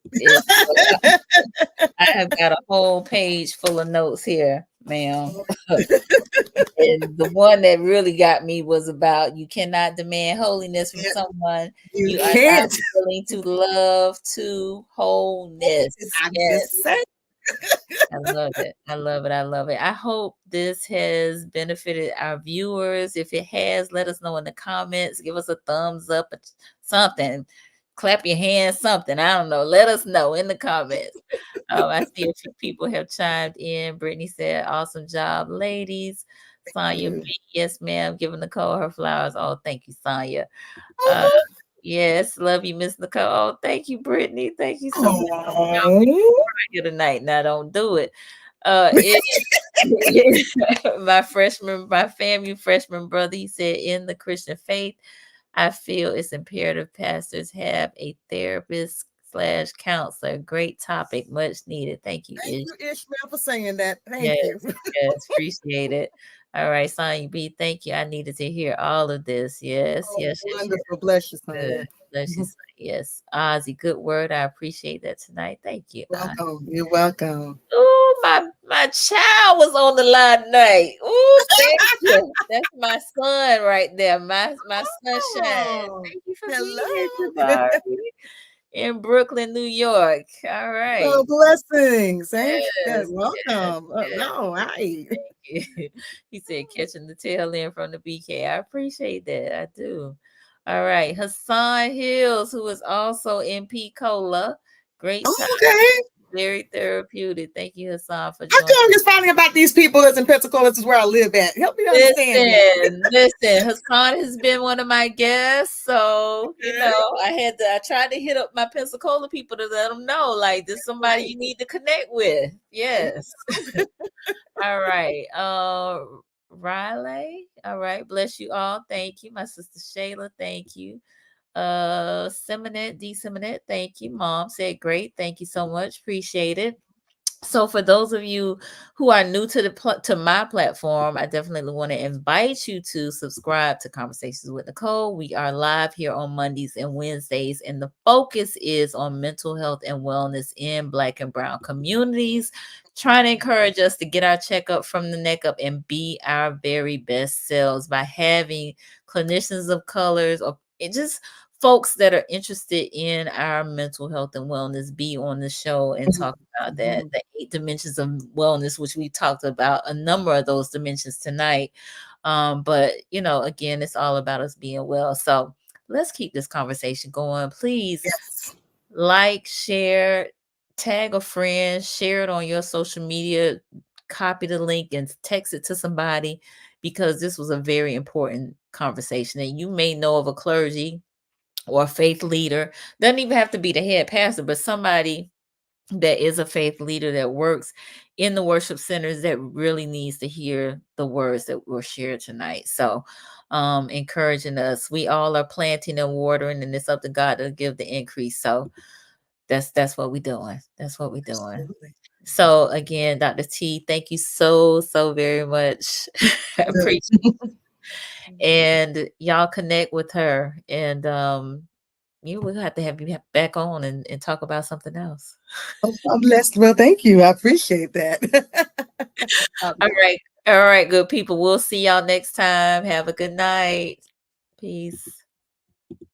I have got a whole page full of notes here, ma'am. And the one that really got me was about you cannot demand holiness from someone you are not willing to love to wholeness. I'm just saying. I love it. I love it. I love it. I hope this has benefited our viewers. If it has, let us know in the comments. Give us a thumbs up or something. Clap your hands, something. I don't know. Let us know in the comments. I see a few people have chimed in. Brittany said, awesome job, ladies. Sonya you. B, yes, ma'am. Giving Nicole her flowers. Oh, thank you, Sonya. Uh, Mhm. yes, love you, Miss Nicole. Oh, thank you, Brittany. Thank you so much. Oh. Here tonight. Now don't do it. It my family freshman brother, he said, in the Christian faith, I feel it's imperative pastors have a therapist slash counselor. Great topic, much needed. Thank you, Thank Ish. you, Ishmael, for saying that. Thank you. Yes, yes, appreciate it. All right, Sonya B, thank you. I needed to hear all of this. Yes, Oh, yes, yes, yes. wonderful. Bless you, Good. Sonia. Bless you, Sonya. Yes. Ozzy, good word. I appreciate that tonight. Thank you, Ozzy. Welcome. You're welcome. Oh, my child was on the line tonight. Oh, thank you. That's my son right there. My sunshine. Oh, Thank you for being here, hello. Jabari. In Brooklyn, New York. All right. Well, blessings. Thank Yes, yes, yes, welcome. yes. No, hi. Thank you. He said catching the tail end from the BK. I appreciate that. I do. All right. Hassan Hills, who is also in Cola. Great Oh, time. okay. Very therapeutic. Thank you, Hassan, for How joining. come I'm just finding about these people that's in Pensacola? This is where I live at. Help me to understand this. Listen. Hassan has been one of my guests, so Okay. I tried to hit up my Pensacola people to let them know, like, this is somebody Right. you need to connect with. Yes. All right. Riley. All right. Bless you all. Thank you. My sister Shayla. Thank you. Seminette, D Seminette. Thank you. Mom said great. Thank you so much. Appreciate it. So for those of you who are new to to my platform, I definitely want to invite you to subscribe to Conversations with Nicole. We are live here on Mondays and Wednesdays, and the focus is on mental health and wellness in Black and Brown communities, trying to encourage us to get our checkup from the neck up and be our very best selves by having clinicians of colors or just folks that are interested in our mental health and wellness be on the show and talk about that, the 8 dimensions of wellness, which we talked about a number of those dimensions tonight. But again, it's all about us being well. So let's keep this conversation going. Please Yes. like, share, tag a friend, share it on your social media, copy the link and text it to somebody, because this was a very important conversation. And you may know of a clergy or a faith leader, doesn't even have to be the head pastor, but somebody that is a faith leader that works in the worship centers that really needs to hear the words that were shared tonight. So encouraging us, we all are planting and watering, and it's up to God to give the increase. So that's what we're doing. That's what we're doing. Absolutely. So again, Dr. T, thank you so very much. I Good. appreciate it. And y'all connect with her, and you will have to have you back on and talk about something else. Oh, I'm blessed. Well, thank you. I appreciate that. I'll All be right. All right, good people. We'll see y'all next time. Have a good night. Peace.